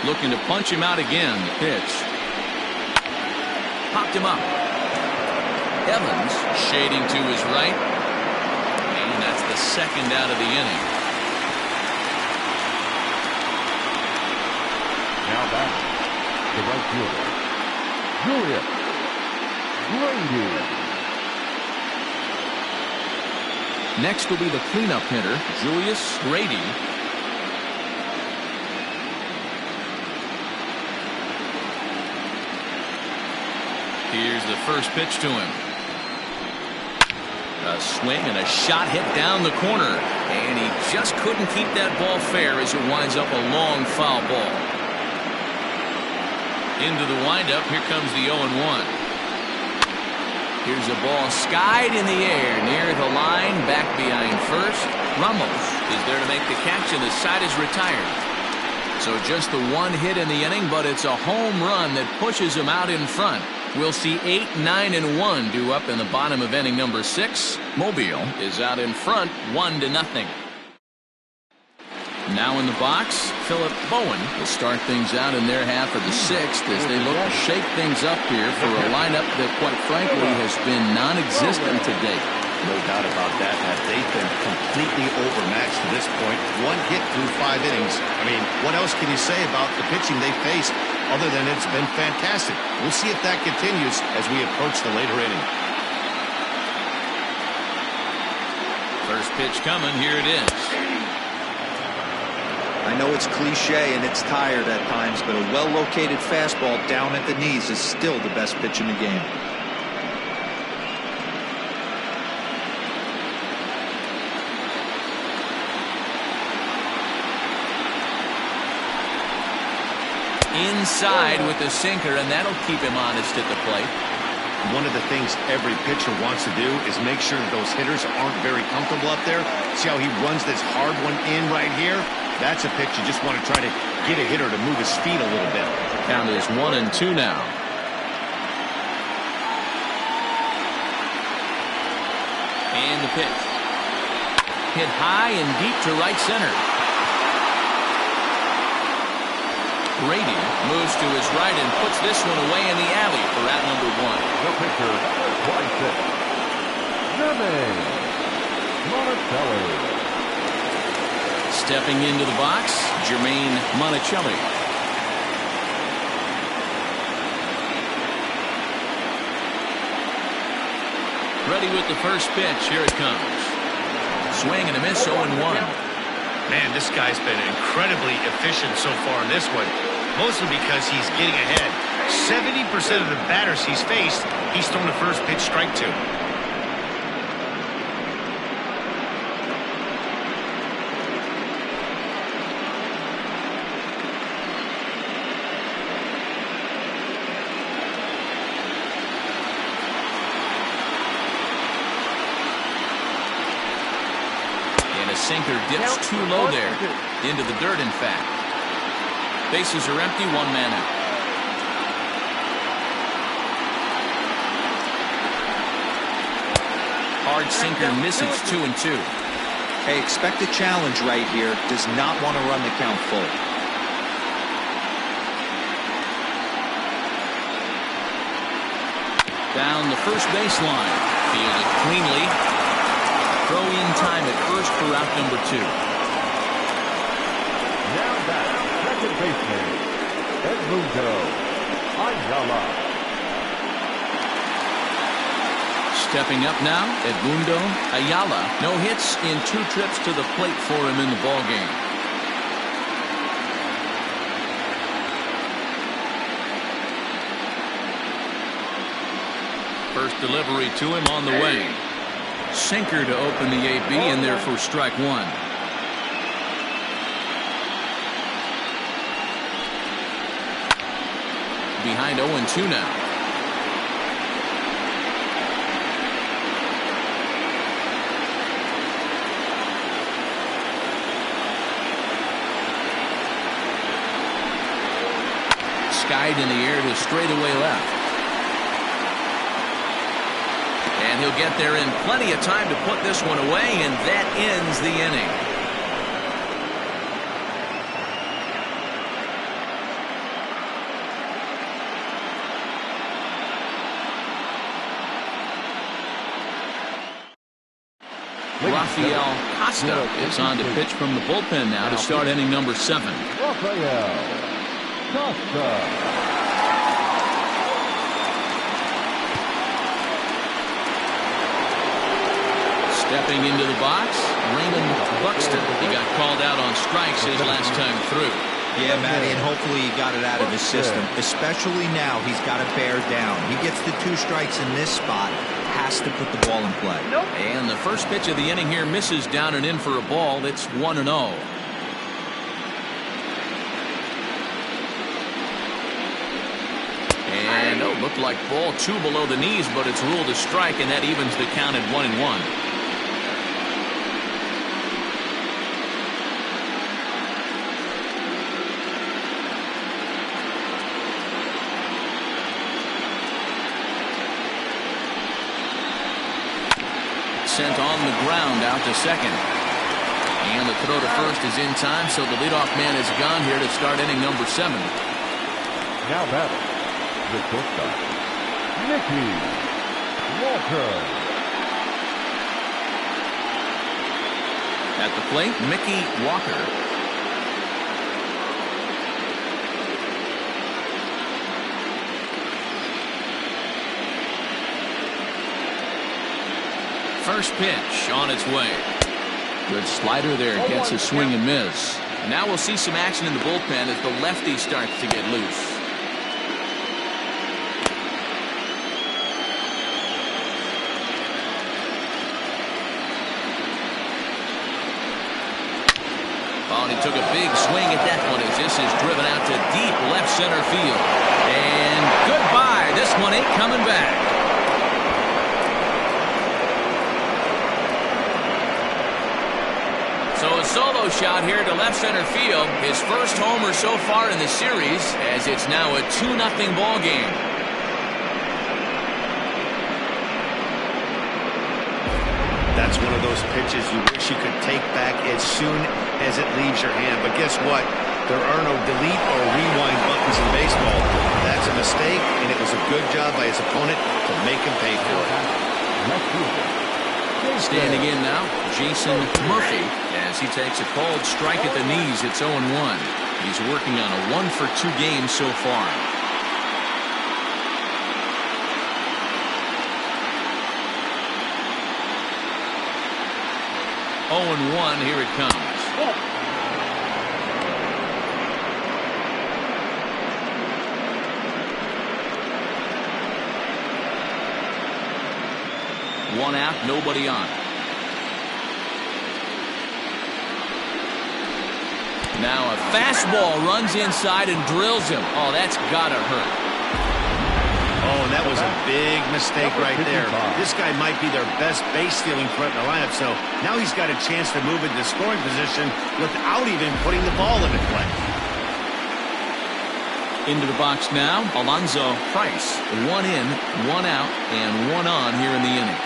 Looking to punch him out again. The pitch. Popped him up. Evans shading to his right. And that's the second out of the inning. Now back to right fielder, Julius Grady. Next will be the cleanup hitter, Julius Grady. Here's the first pitch to him. A swing and a shot hit down the corner, and he just couldn't keep that ball fair as it winds up a long foul ball. Into the windup, here comes the 0-1. Here's a ball skied in the air near the line, back behind first. Ramos is there to make the catch, and the side is retired. So just the 1 hit in the inning, but it's a home run that pushes him out in front. We'll see 8, 9, and 1 due up in the bottom of inning number 6. Mobile is out in front, 1-0. Now in the box, Philip Bowen will start things out in their half of the 6th as they look to shake things up here for a lineup that, quite frankly, has been non-existent to date. No doubt about that, Matt. They've been completely overmatched to this point. 1 hit through 5 innings. I mean, what else can you say about the pitching they faced other than it's been fantastic? We'll see if that continues as we approach the later inning. First pitch coming. Here it is. I know it's cliche and it's tired at times, but a well-located fastball down at the knees is still the best pitch in the game. Inside with the sinker, and that'll keep him honest at the plate. One of the things every pitcher wants to do is make sure that those hitters aren't very comfortable up there. See how he runs this hard one in right here? That's a pitch you just want to try to get a hitter to move his feet a little bit. Count is 1-2 now. And the pitch. Hit high and deep to right center. Brady moves to his right and puts this one away in the alley for out number 1. The pitcher, number 26, Jermaine Monticelli. Stepping into the box, Jermaine Monticelli. Ready with the first pitch. Here it comes. Swing and a miss, 0-1. Man, this guy's been incredibly efficient so far in this one, mostly because he's getting ahead. 70% of the batters he's faced, he's thrown the first pitch strike to. Sinker dips too low there. Into the dirt, in fact. Bases are empty, 1 man out. Hard sinker misses, 2-2. Hey, expect a challenge right here. Does not want to run the count full. Down the first baseline. Fielded cleanly. Throw in time at first for out number 2. Now back, second baseman, Edmundo Ayala. Stepping up now, Edmundo Ayala. No hits in 2 trips to the plate for him in the ballgame. First delivery to him on the way. Sinker to open the AB, and there for strike 1. Behind 0-2 now. Skied in the air to straightaway left. And he'll get there in plenty of time to put this one away, and that ends the inning. Rafael Costa is on to pitch from the bullpen now to start inning number 7. Rafael Costa. Stepping into the box, Raymond Buxton. He got called out on strikes his last time through. Yeah, Matty, and hopefully he got it out of his system. Especially now, he's got to bear down. He gets the 2 strikes in this spot, has to put the ball in play. And the first pitch of the inning here misses down and in for a ball. It's 1-0. And looked like ball 2 below the knees, but it's ruled a strike, and that evens the count at 1-1. Sent on the ground out to second. And the throw to first is in time, so the leadoff man is gone here to start inning number 7. Now batting, the shortstop, Mickey Walker. At the plate, Mickey Walker. First pitch on its way. Good slider there. Gets a swing and miss. Now we'll see some action in the bullpen as the lefty starts to get loose. Oh, and he took a big swing at that one as this is driven out to deep left center field. And goodbye. This one ain't coming back. So a solo shot here to left center field. His first homer so far in the series, as it's now a 2-0 ball game. That's one of those pitches you wish you could take back as soon as it leaves your hand. But guess what? There are no delete or rewind buttons in baseball. That's a mistake, and it was a good job by his opponent to make him pay for it. Standing in now, Jason Murphy, as he takes a called strike at the knees. It's 0-1. He's working on a 1-for-2 game so far. Oh, 1, here it comes. One out, nobody on. Now a fastball runs inside and drills him. Oh, that's gotta hurt. Oh, that was a big mistake right there. This guy might be their best base-stealing threat in the lineup, so now he's got a chance to move into scoring position without even putting the ball into play. Into the box now, Alonzo Price. 1 in, 1 out, and 1 on here in the inning.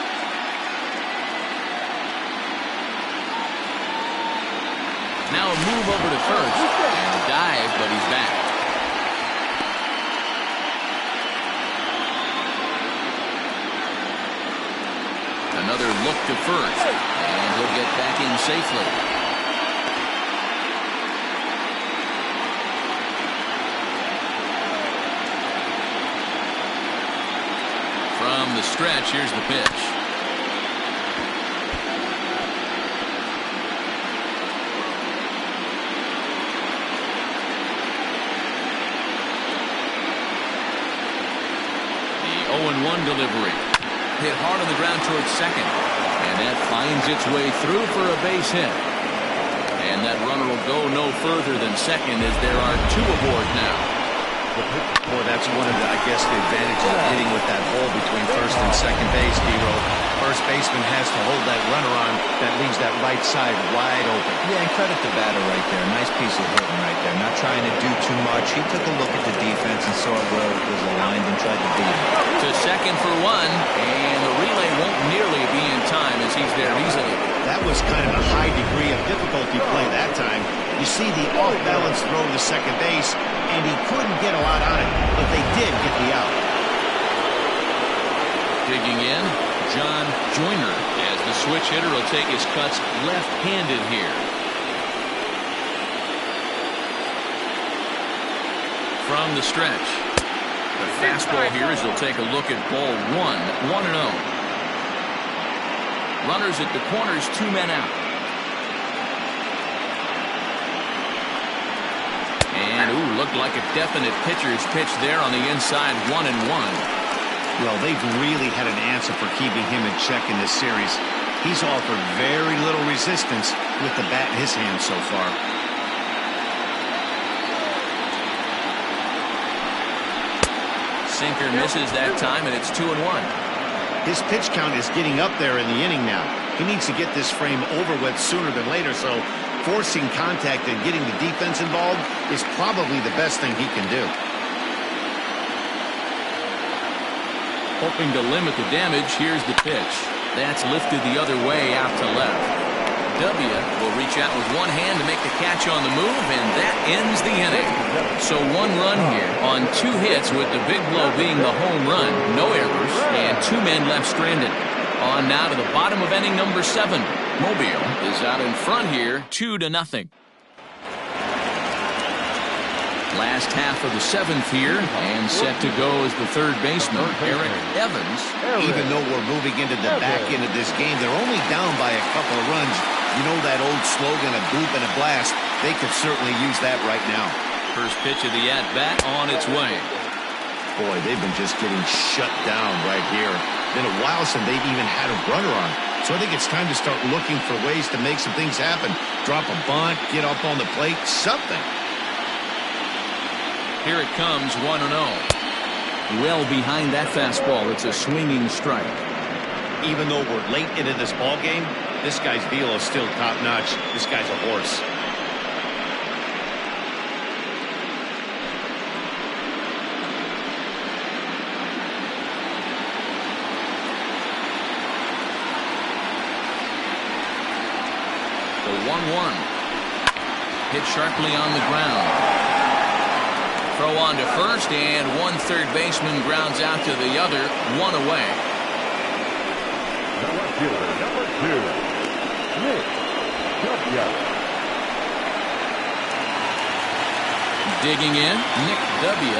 Now a move over to first, and a dive, but he's back. Another look to first, and he'll get back in safely. From the stretch, here's the pitch. The 0-1 delivery. Hit hard on the ground towards second. And that finds its way through for a base hit. And that runner will go no further than second as there are 2 aboard now. Boy, that's one of the, I guess, the advantages of hitting with that hole between first and second base, D-Row. First baseman has to hold that runner on. That leaves that right side wide open. Yeah, and credit the batter right there. Nice piece of hitting right there. Not trying to do too much. He took a look at the defense and saw where it was aligned and tried to beat it. To second for 1, and the relay won't nearly be in time as he's there easily. That was kind of a high degree of difficulty play that time. You see the off-balance throw to second base, and he couldn't get a lot on it, but they did get the out. Digging in, John Joyner, as the switch hitter will take his cuts left-handed here. From the stretch. The fastball here as he'll take a look at ball 1, 1-0. Runners at the corners, 2 men out. And, looked like a definite pitcher's pitch there on the inside, 1-1. Well, they've really had an answer for keeping him in check in this series. He's offered very little resistance with the bat in his hand so far. Sinker misses that time, and it's 2-1. His pitch count is getting up there in the inning now. He needs to get this frame over with sooner than later, so forcing contact and getting the defense involved is probably the best thing he can do. Hoping to limit the damage, here's the pitch. That's lifted the other way out to left. W will reach out with one hand to make the catch on the move, and that ends the inning. So 1 run here on 2 hits, with the big blow being the home run. No errors, and 2 men left stranded. On now to the bottom of inning number 7. Mobile is out in front here, 2-0. Last half of the 7th here, and set to go as the third baseman, Eric Evans. Even though we're moving into the back end of this game, they're only down by a couple of runs. You know that old slogan, a boop and a blast. They could certainly use that right now. First pitch of the at-bat on its way. Boy, they've been just getting shut down right here. Been a while since they've even had a runner on. So I think it's time to start looking for ways to make some things happen. Drop a bunt, get up on the plate, something. Here it comes, 1-0. Well behind that fastball. It's a swinging strike. Even though we're late into this ball game, this guy's velo is still top-notch. This guy's a horse. The 1-1. Hit sharply on the ground. Throw on to first, and one third baseman grounds out to the other, one away. The left fielder, number 2, Nick W. Digging in, Nick W.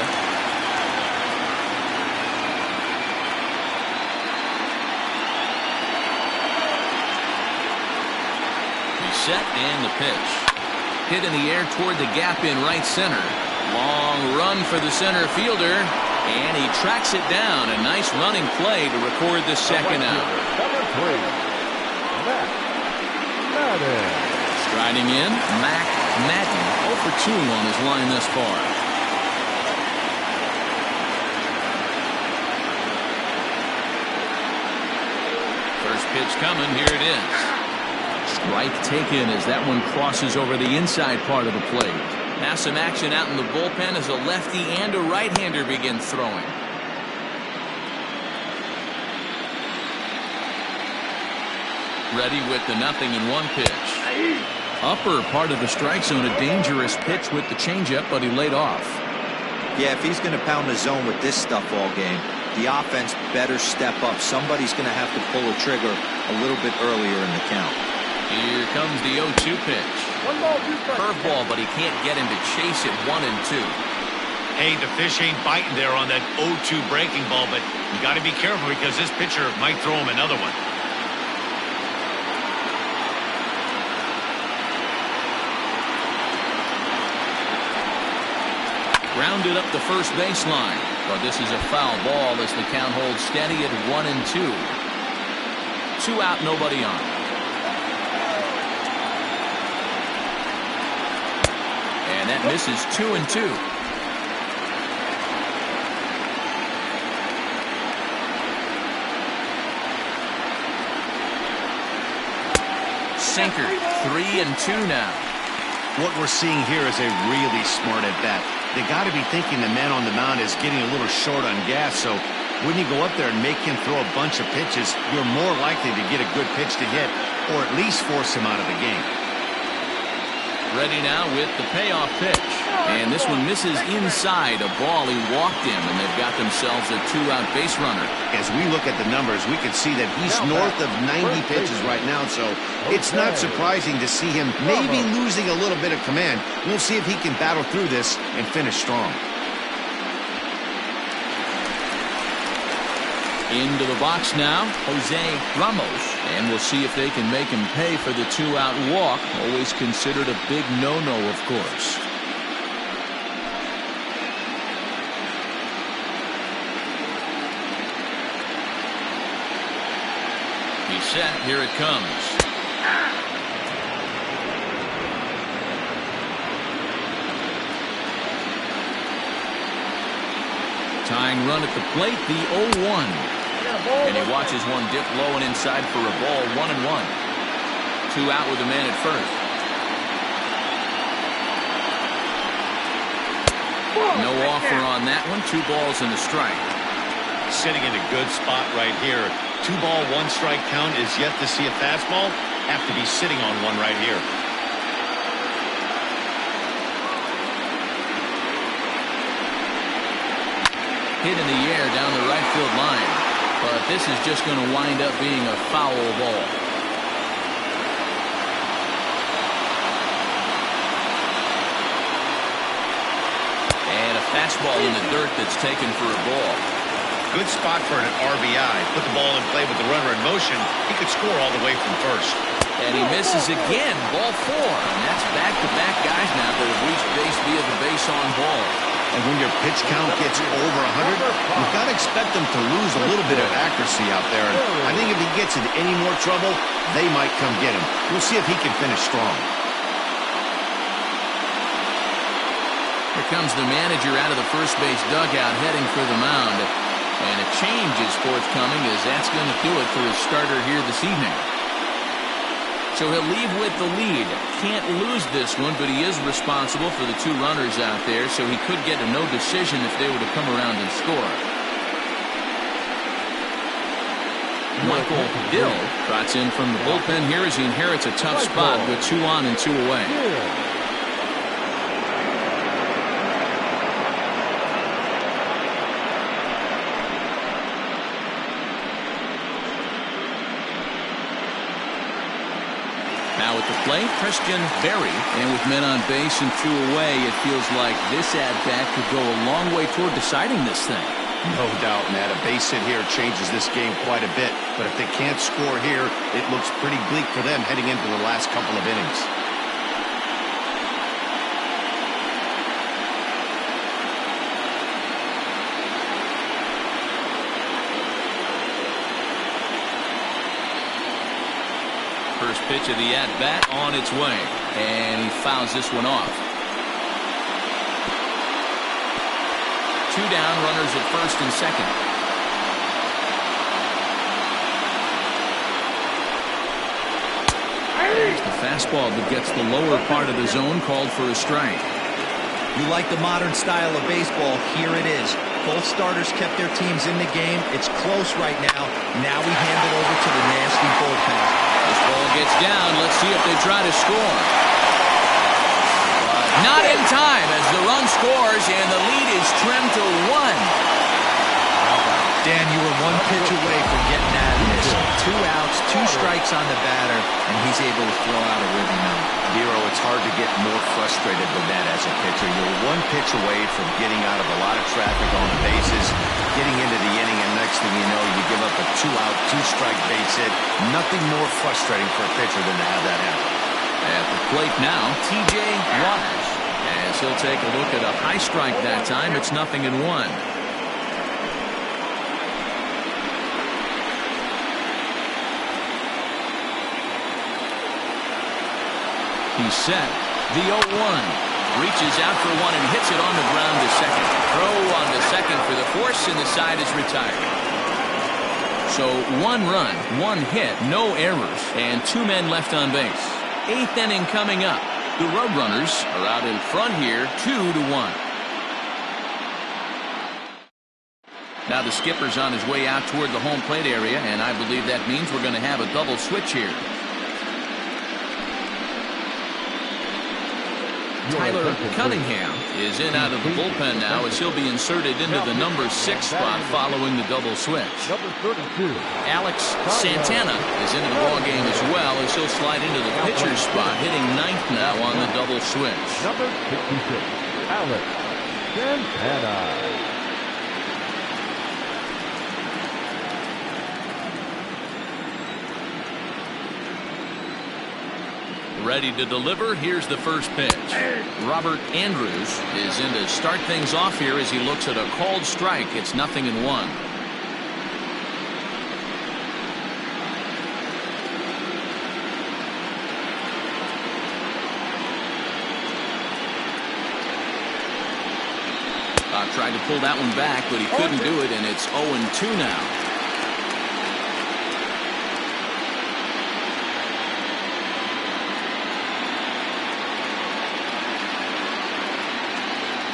He's set, and the pitch. Hit in the air toward the gap in right center. Long run for the center fielder, and he tracks it down. A nice running play to record the second out. Number 3, Matt Madden. Striding in, Mac Madden, 0 for 2 on his line thus far. First pitch coming, here it is. Strike taken as that one crosses over the inside part of the plate. Now some action out in the bullpen as a lefty and a right-hander begin throwing. Ready with the 0-1 pitch. Upper part of the strike zone, a dangerous pitch with the changeup, but he laid off. Yeah, if he's going to pound the zone with this stuff all game, the offense better step up. Somebody's going to have to pull a trigger a little bit earlier in the count. Here comes the 0-2 pitch. 1 ball, 2 strikes. Curveball, but he can't get him to chase it. 1-2. Hey, the fish ain't biting there on that 0-2 breaking ball, but you got to be careful because this pitcher might throw him another one. Grounded up the first baseline, but this is a foul ball as the count holds steady at 1-2. 2 out, nobody on. And that misses. 2-2. Sinker. 3-2 now. What we're seeing here is a really smart at bat. They got to be thinking the man on the mound is getting a little short on gas, so when you go up there and make him throw a bunch of pitches, you're more likely to get a good pitch to hit or at least force him out of the game. Ready now with the payoff pitch. And this one misses inside a ball. He walked him, and they've got themselves a 2-out base runner. As we look at the numbers, we can see that he's north of 90 pitches right now, so it's not surprising to see him maybe losing a little bit of command. We'll see if he can battle through this and finish strong. Into the box now, Jose Ramos. And we'll see if they can make him pay for the 2-out walk. Always considered a big no-no, of course. He's set. Here it comes. Tying run at the plate, the 0-1. And he watches one dip low and inside for a ball. 1-1. 2 out with a man at first. No offer on that one. 2 balls and a strike. Sitting in a good spot right here. 2 ball, 1 strike count is yet to see a fastball. Have to be sitting on one right here. Hit in the air down the right field line. But this is just going to wind up being a foul ball. And a fastball in the dirt that's taken for a ball. Good spot for an RBI. Put the ball in play with the runner in motion. He could score all the way from first. And he misses again. Ball 4. And that's back-to-back guys now that have reached base via the base on ball. And when your pitch count gets over 100, you've got to expect them to lose a little bit of accuracy out there. And I think if he gets in any more trouble, they might come get him. We'll see if he can finish strong. Here comes the manager out of the first base dugout heading for the mound. And a change is forthcoming as that's going to do it for his starter here this evening. So he'll leave with the lead. Can't lose this one, but he is responsible for the 2 runners out there, so he could get a no decision if they were to come around and score. Mudville trots in from the bullpen here as he inherits a tough spot with 2 on and 2 away. Now at the plate, Christian Berry. And with men on base and 2 away, it feels like this at-bat could go a long way toward deciding this thing. No doubt, Matt. A base hit here changes this game quite a bit. But if they can't score here, it looks pretty bleak for them heading into the last couple of innings. First pitch of the at-bat on its way. And he fouls this one off. 2 down, runners at first and second. There's the fastball that gets the lower part of the zone, called for a strike. You like the modern style of baseball, here it is. Both starters kept their teams in the game. It's close right now. Now we hand it over to the nasty bullpen. This ball gets down. Let's see if they try to score. Not in time as the run scores and the lead is trimmed to 1. Dan, you were 1 pitch away from getting out of this. 2 outs, 2 strikes on the batter, and he's able to throw out a rhythm now. Hero, it's hard to get more frustrated than that as a pitcher. You're 1 pitch away from getting out of a lot of traffic on the bases, getting into the inning, and next thing you know, you give up a 2-out, 2-strike base hit. Nothing more frustrating for a pitcher than to have that happen. At the plate now, T.J. Waters. As he'll take a look at a high strike that time, it's 0-1. He's set. The 0-1. Reaches out for one and hits it on the ground to second. Throw on to second for the force, and the side is retired. So 1 run, 1 hit, no errors, and 2 men left on base. 8th inning coming up. The Roadrunners are out in front here, 2-1. Now the skipper's on his way out toward the home plate area, and I believe that means we're going to have a double switch here. Tyler Cunningham is in out of the bullpen now as he'll be inserted into the number 6 spot following the double switch. Number 32. Alex Santana is into the ball game as well as he'll slide into the pitcher's spot, hitting 9th now on the double switch. Number 66. Alex Santana. Ready to deliver. Here's the first pitch. Robert Andrews is in to start things off here as he looks at a called strike. It's 0-1. Tried to pull that one back, but he couldn't do it, and it's 0-2 now.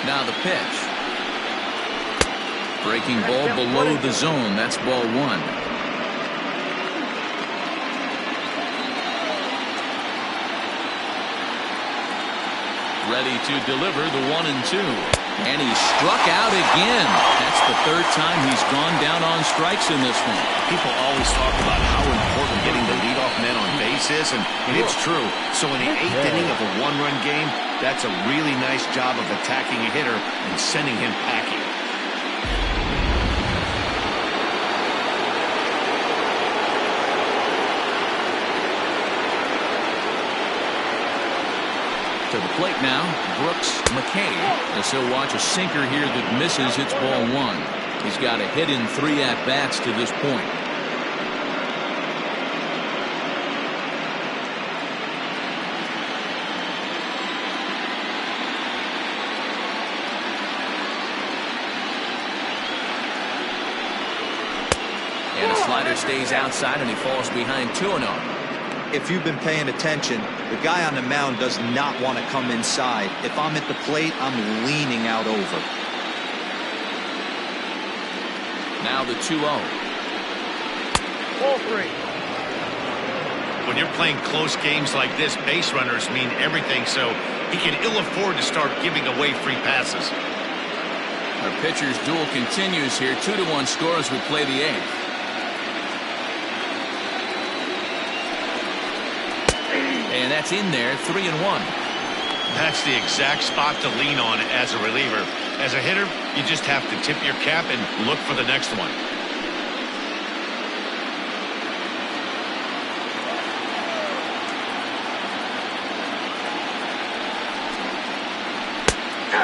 Now the pitch. Breaking ball below the zone. That's ball 1. Ready to deliver the 1-2. And he struck out again. That's the 3rd time he's gone down on strikes in this one. People always talk about how important getting the leadoff man on base is, and it's true. So in the 8th inning of a 1-run game, that's a really nice job of attacking a hitter and sending him packing. To the plate now, Brooks McKay, as he'll watch a sinker here that misses. It's ball 1. He's got a hit in 3 at-bats to this point. Slider stays outside and he falls behind 2-0. If you've been paying attention, the guy on the mound does not want to come inside. If I'm at the plate, I'm leaning out over. Now the 2-0. Ball 3. When you're playing close games like this, base runners mean everything, so he can ill afford to start giving away free passes. Our pitcher's duel continues here. 2-1 score as we play the 8th. And that's in there, 3-1. That's the exact spot to lean on as a reliever. As a hitter, you just have to tip your cap and look for the next one.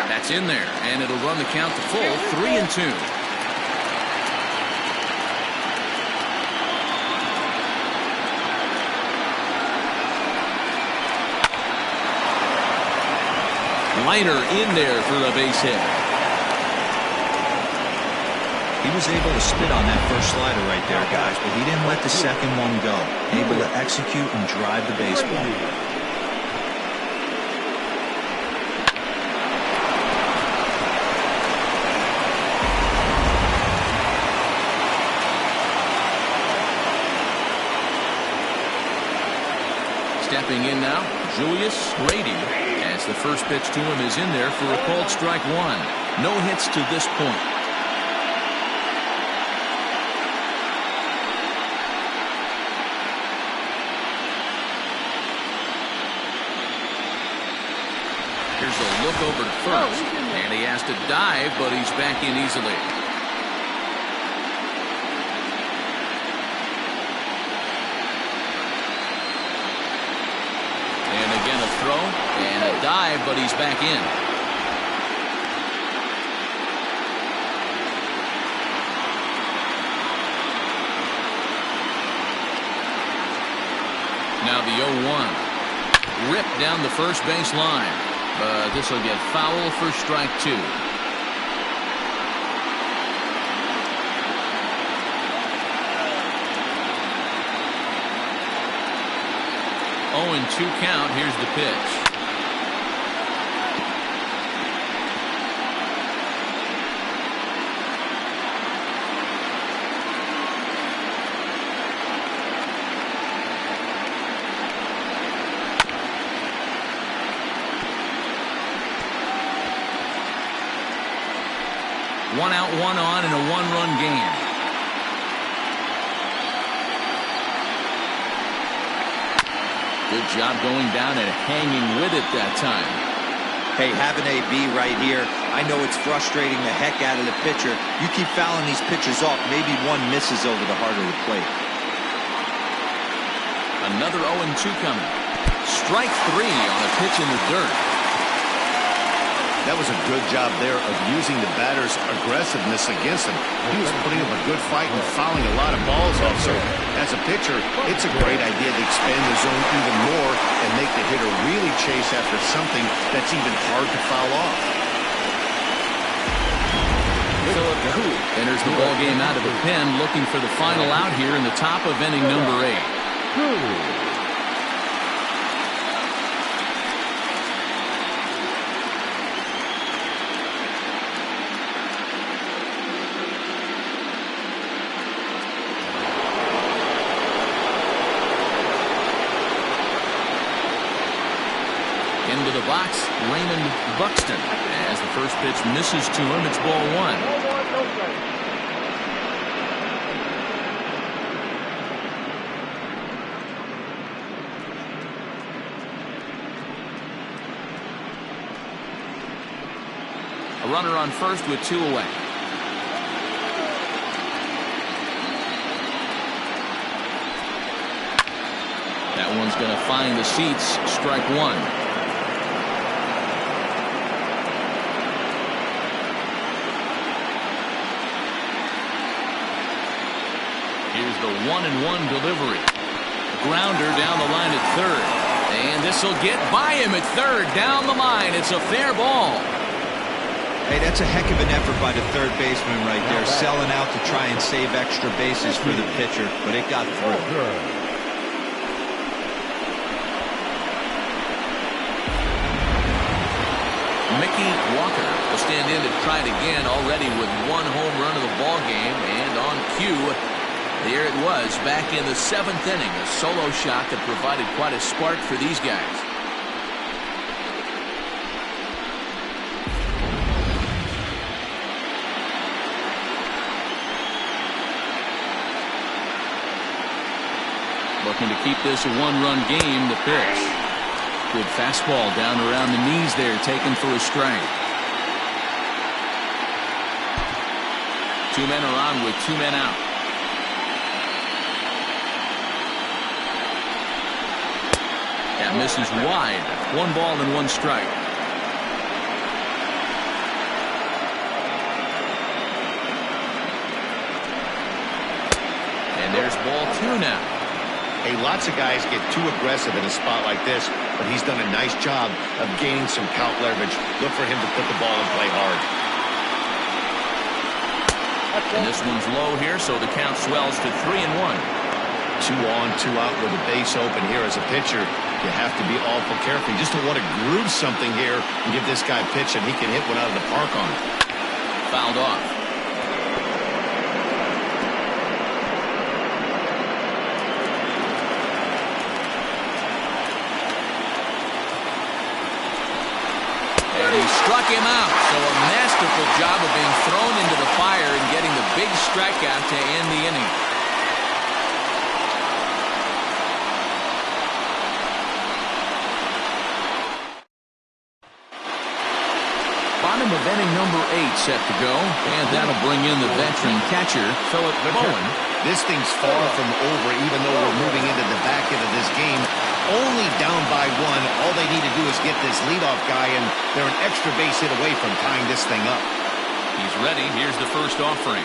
That's in there, and it'll run the count to full, 3-2. Liner in there for a base hit. He was able to spit on that first slider right there, guys, but he didn't let the second one go. Able to execute and drive the baseball. Stepping in now, Julius Grady, as the first pitch to him is in there for a called strike 1. No hits to this point. Here's a look over to first, and he has to dive, but he's back in easily. Again, a throw and a dive, but he's back in. Now the 0-1. Ripped down the first base line. But this will get foul for strike 2. 0-2 count. Here's the pitch. One out, one on, and a one-run game. Good job going down and hanging with it that time. Hey, have an AB right here. I know it's frustrating the heck out of the pitcher. You keep fouling these pitchers off, maybe one misses over the heart of the plate. Another 0-2 coming. Strike 3 on a pitch in the dirt. That was a good job there of using the batter's aggressiveness against him. He was putting up a good fight and fouling a lot of balls off. So as a pitcher, it's a great idea to expand the zone even more and make the hitter really chase after something that's even hard to foul off. Enters the ball game out of the pen, looking for the final out here in the top of inning number 8. Into the box, Raymond Buxton. As the first pitch misses to him, it's ball 1. A runner on first with 2 away. That one's going to find the seats. Strike 1. Here's the 1-1 delivery. Grounder down the line at third. And this will get by him at third. Down the line. It's a fair ball. Hey, that's a heck of an effort by the third baseman right there, selling out to try and save extra bases for the pitcher, but it got through. Mickey Walker will stand in to try it again, already with one home run of the ball game, and on cue, there it was, back in the 7th inning, a solo shot that provided quite a spark for these guys. Looking to keep this a one-run game. The pitch. Good fastball down around the knees there, taken for a strike. 2 men are on with 2 men out. That misses wide. 1 ball and 1 strike. And there's ball 2 now. Hey, lots of guys get too aggressive in a spot like this, but he's done a nice job of gaining some count leverage. Look for him to put the ball and play hard. And this one's low here, so the count swells to 3-1. 2 on, 2 out with a base open here. As a pitcher, you have to be awful careful. You just don't want to groove something here and give this guy a pitch and he can hit one out of the park on it. Fouled off. Struck him out. So a masterful job of being thrown into the fire and getting the big strikeout to end the inning. Bottom of inning number 8 set to go, and that'll bring in the veteran catcher, Philip Bowen. This thing's far from over, even though we're moving into the back end of this game. Only down by 1. All they need to do is get this leadoff guy, and they're an extra base hit away from tying this thing up. He's ready. Here's the first offering.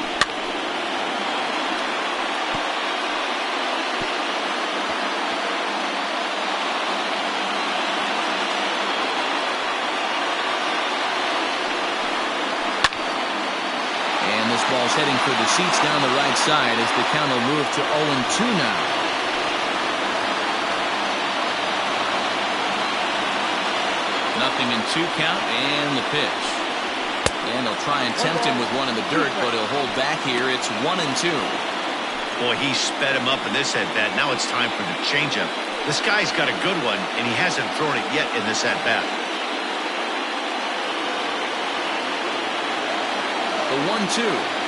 And this ball's heading for the seats down the right side as the count will move to 0-2 now. Nothing in 2 count, and the pitch. And they'll try and tempt him with one in the dirt, but he'll hold back here. It's 1-2. Boy, he sped him up in this at-bat. Now it's time for the changeup. This guy's got a good one, and he hasn't thrown it yet in this at-bat. The 1-2.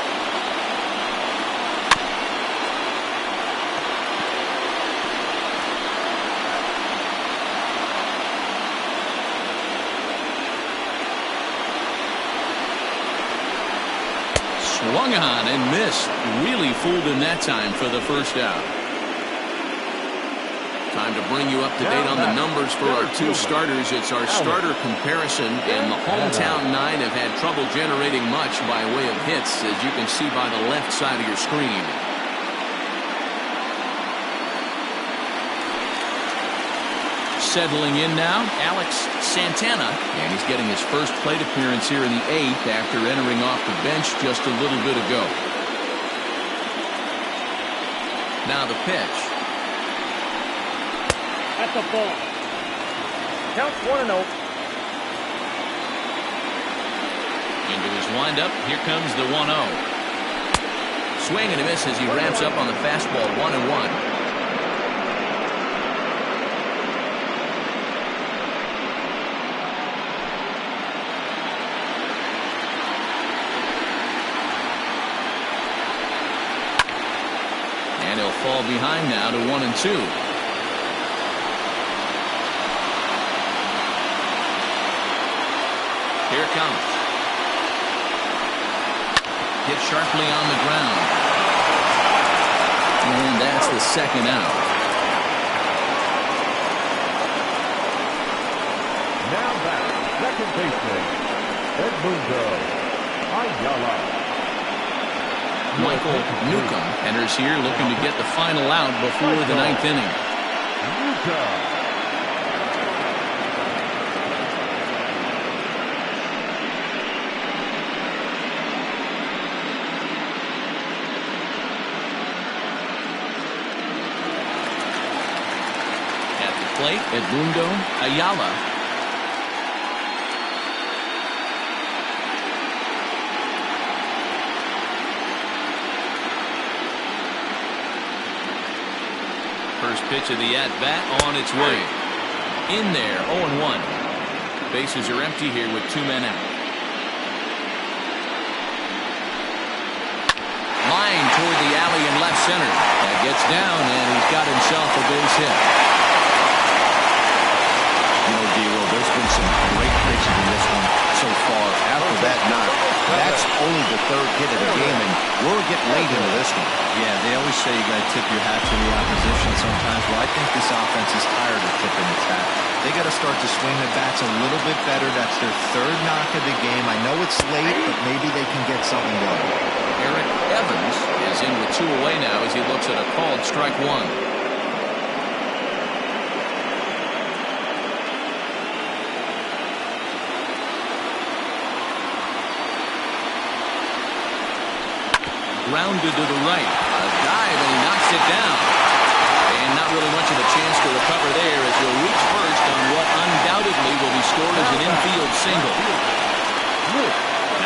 Swung on and missed. Really fooled him that time for the first out. Time to bring you up to date on the numbers for our 2 starters. It's our starter comparison, and the hometown 9 have had trouble generating much by way of hits, as you can see by the left side of your screen. Settling in now, Alex Santana, and he's getting his first plate appearance here in the 8th after entering off the bench just a little bit ago. Now the pitch. That's a ball. Counts 1-0. Into his windup, here comes the 1-0. Swing and a miss as he ramps up on the fastball, 1-1. And he'll fall behind now to 1-2. Here it comes. Hit sharply on the ground. And that's the second out. Now back, second baseman, Edmundo Ayala. Michael Newcomb enters here looking to get the final out before the 9th inning. plate, Edmundo Ayala. First pitch of the at-bat on its way. In there, 0-1. Bases are empty here with 2 men out. Line toward the alley in left center. That gets down, and he's got himself a base hit. You know, D-Roll, there's been some great pitching in this one so far. After that knock, that's only the 3rd hit of the game, and we're getting late into this one. Yeah, they always say you got to tip your hat to the opposition sometimes. Well, I think this offense is tired of tipping its hat. They got to start to swing the bats a little bit better. That's their 3rd knock of the game. I know it's late, but maybe they can get something going. Eric Evans is in with 2 away now as he looks at a called strike 1. Grounded to the right. A dive, and he knocks it down. And not really much of a chance to recover there as he'll reach first on what undoubtedly will be scored as an infield single.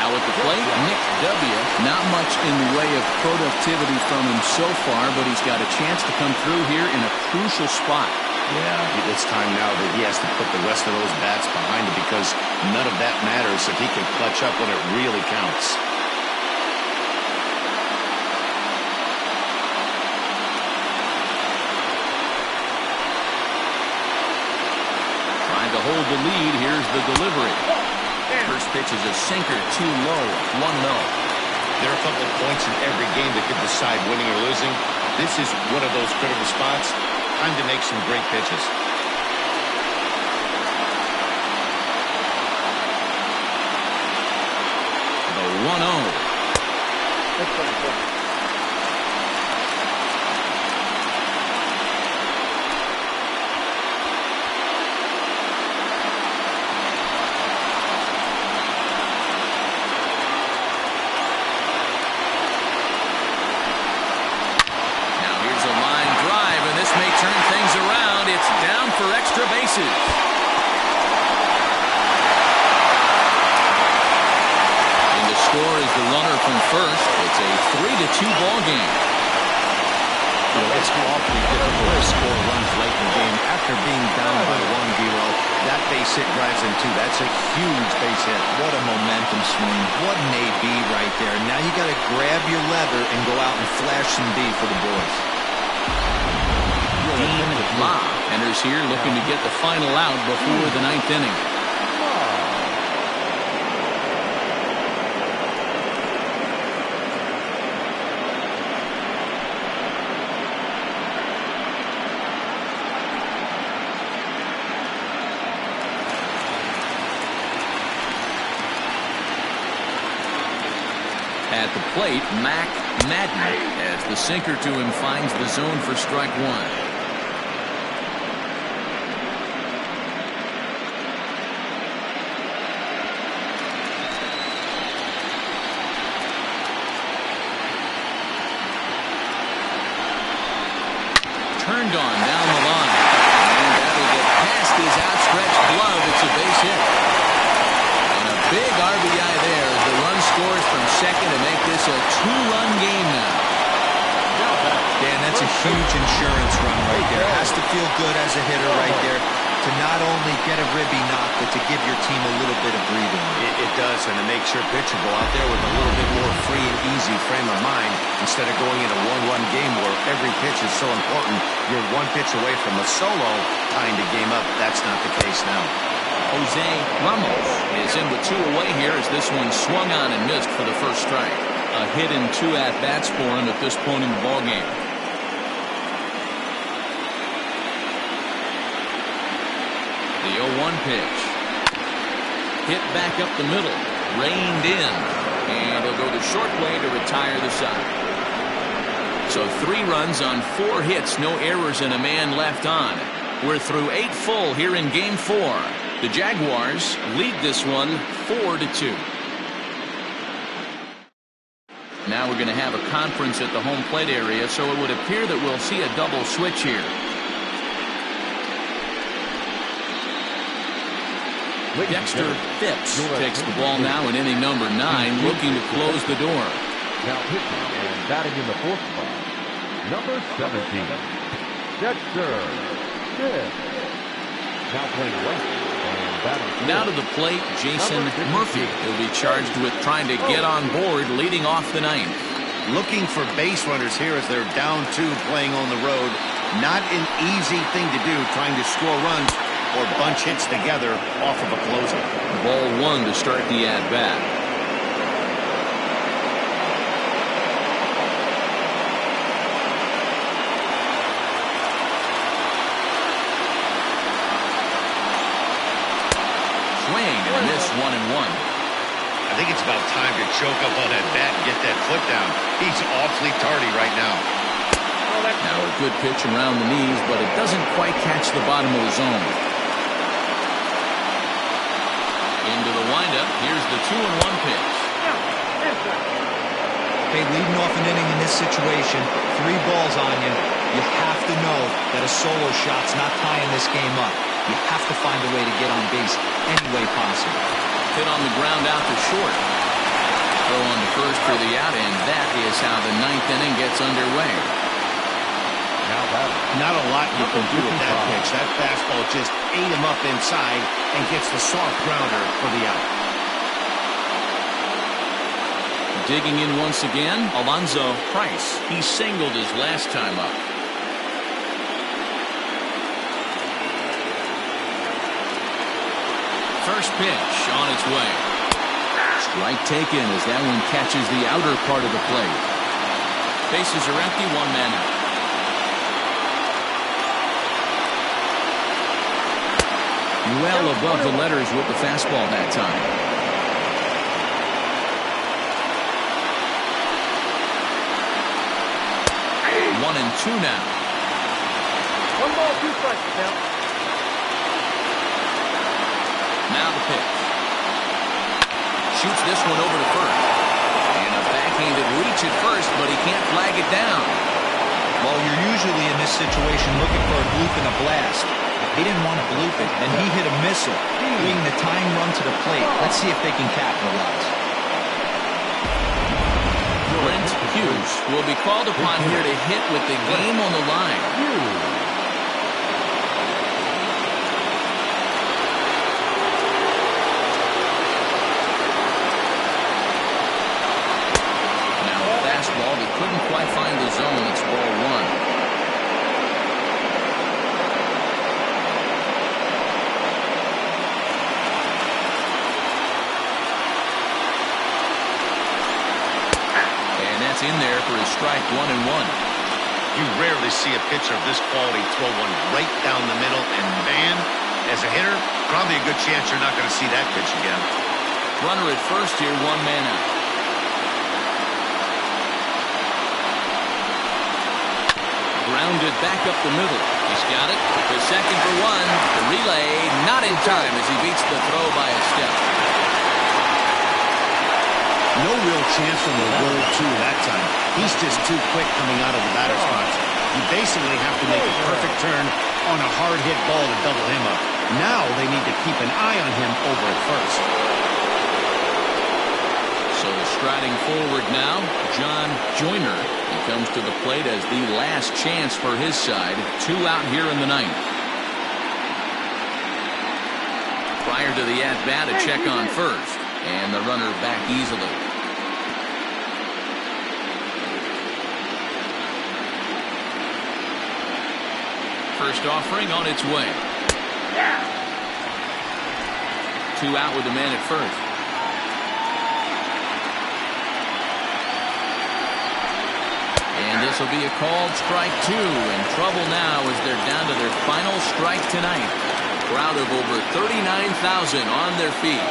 Now at the plate, Nick W. Not much in the way of productivity from him so far, but he's got a chance to come through here in a crucial spot. Yeah, it's time now that he has to put the rest of those bats behind him because none of that matters if he can clutch up when it really counts. To hold the lead, here's the delivery. First pitch is a sinker too low, 1-0. There are a couple of points in every game that could decide winning or losing. This is one of those critical spots. Time to make some great pitches. The 1-0. Extra bases. And the score is the runner from first. It's a 3-2 ball game. You know, it's awfully difficult to score runs late in the game after being down by 1, D-Roll. That base hit drives in 2. That's a huge base hit. What a momentum swing. What an AB right there. Now you got to grab your leather and go out and flash some D for the boys. Dean Ma enters here looking to get the final out before the 9th inning. At the plate, Mac Madden as the sinker to him finds the zone for strike 1. Turned on down the line, and that'll get past his outstretched glove. It's a base hit, and a big RBI there as the run scores from second to make this a 2-run game now. Dan, that's a huge insurance run right there. Has to feel good as a hitter right there to not only get a ribby knock, but to give your team a little bit of breathing. It does, and it makes your pitcher go out there with a little bit more free and easy frame of mind instead of going in a 1-run game where every pitch is so important. You're 1 pitch away from a solo tying the game up. That's not the case now. Jose Ramos is in with 2 away here as this one swung on and missed for the first strike. A hit in 2 at-bats for him at this point in the ballgame. The 0-1 pitch. Hit back up the middle. Reined in. And he'll go to short play to retire the side. So 3 runs on 4 hits. No errors and a man left on. We're through 8 full here in Game 4. The Jaguars lead this one 4-2. Now we're going to have a conference at the home plate area, so it would appear that we'll see a double switch here. Dexter Phipps takes the ball now in inning number 9, looking to close the door. Now pitching and batting in the fourth spot, number 17, Dexter Phipps. Now playing left and batting. Now to the plate, Jason Murphy. He'll be charged with trying to get on board, leading off the ninth. Looking for base runners here as they're down 2 playing on the road. Not an easy thing to do, trying to score runs or bunch hits together off of a closer. Ball 1 to start the at-bat. Swing and a miss, 1-1. I think it's about time to choke up on that bat and get that foot down. He's awfully tardy right now. Now a good pitch around the knees, but it doesn't quite catch the bottom of the zone. Into the windup. Here's the 2-1 pitch. Hey, leading off an inning in this situation, 3 balls on you. You have to know that a solo shot's not tying this game up. You have to find a way to get on base any way possible. Hit on the ground out to short. Throw on to first for the out, and that is how the 9th inning gets underway. Not a lot you can do with that pitch. That fastball just ate him up inside and gets the soft grounder for the out. Digging in once again, Alonzo Price. He singled his last time up. First pitch on its way. Strike taken as that one catches the outer part of the plate. Bases are empty, 1 man out. Well above the letters with the fastball that time. 1-2 now. 1 ball, 2 strikes now. Now the pitch. Shoots this one over to first. And a backhanded reach at first, but he can't flag it down. Well, you're usually in this situation looking for a bloop and a blast. He didn't want to bloop it, and he hit a missile, being the tying run to the plate. Let's see if they can capitalize. Brent Hughes will be called upon here to hit with the game on the line. Now a fastball that couldn't quite find the zone. It's ball 1. In there for his strike, 1-1. You rarely see a pitcher of this quality throw one right down the middle, and man, as a hitter, probably a good chance you're not going to see that pitch again. Runner at first here, 1 man out. Grounded back up the middle. He's got it. To second for 1. The relay not in time as he beats the throw by a step. No real chance on the roll 2 that time. He's just too quick coming out of the batter's box. You basically have to make a perfect turn on a hard hit ball to double him up. Now they need to keep an eye on him over at first. So striding forward now, John Joyner. He comes to the plate as the last chance for his side. 2 out here in the 9th. Prior to the at-bat, a check on first. And the runner back easily. First offering on its way. 2 out with the man at first. And this will be a called strike 2. In trouble now as they're down to their final strike tonight. Crowd of over 39,000 on their feet.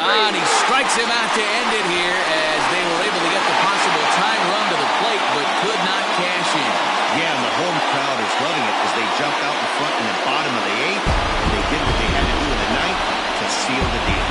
And he strikes him out to end it here as they were able to get the possible tying run to the plate but could not cash in. Yeah, and the home crowd is loving it as they jumped out in front in the bottom of the 8th. And they did what they had to do in the 9th to seal the deal.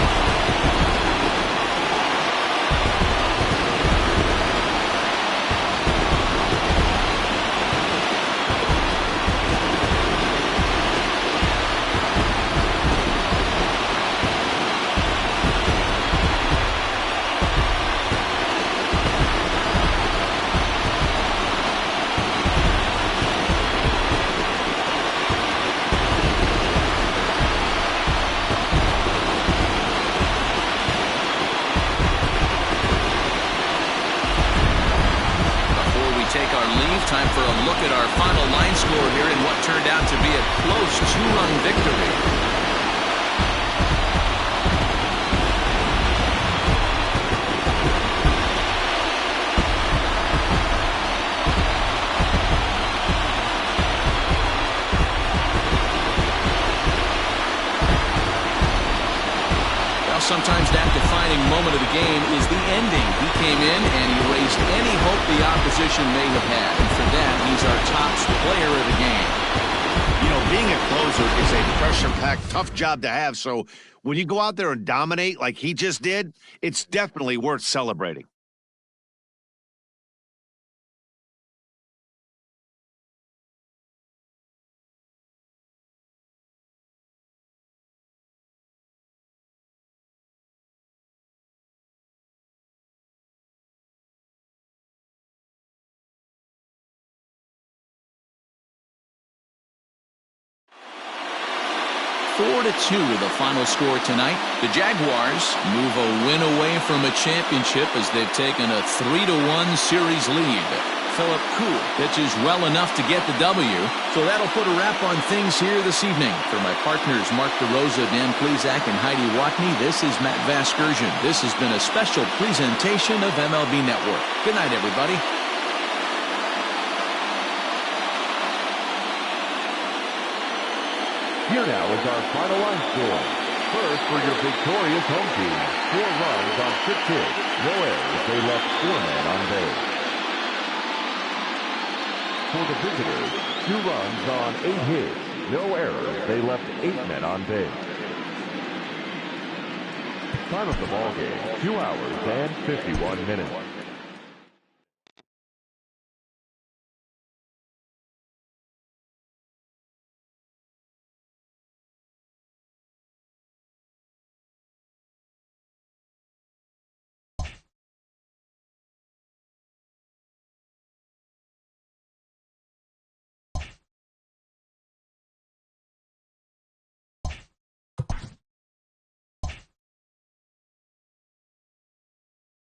for a look at our final line score here in what turned out to be a close 2-run victory. Sometimes that defining moment of the game is the ending. He came in and he erased any hope the opposition may have had. And for that, he's our top player of the game. You know, being a closer is a pressure-packed, tough job to have. So when you go out there and dominate like he just did, it's definitely worth celebrating. Four to 2 the final score tonight. The Jaguars move a win away from a championship as they've taken a 3-1 series lead. Philip Kuhl pitches well enough to get the W, so that'll put a wrap on things here this evening. For my partners Mark DeRosa, Dan Plezak, and Heidi Watney, this is Matt Vasgersian. This has been a special presentation of MLB Network. Good night, everybody. Here now is our final line score. First for your victorious home team, 4 runs on 6 hits, no errors. They left 4 men on base. For the visitors, 2 runs on 8 hits, no errors. They left 8 men on base. Time of the ball game, 2 hours and 51 minutes.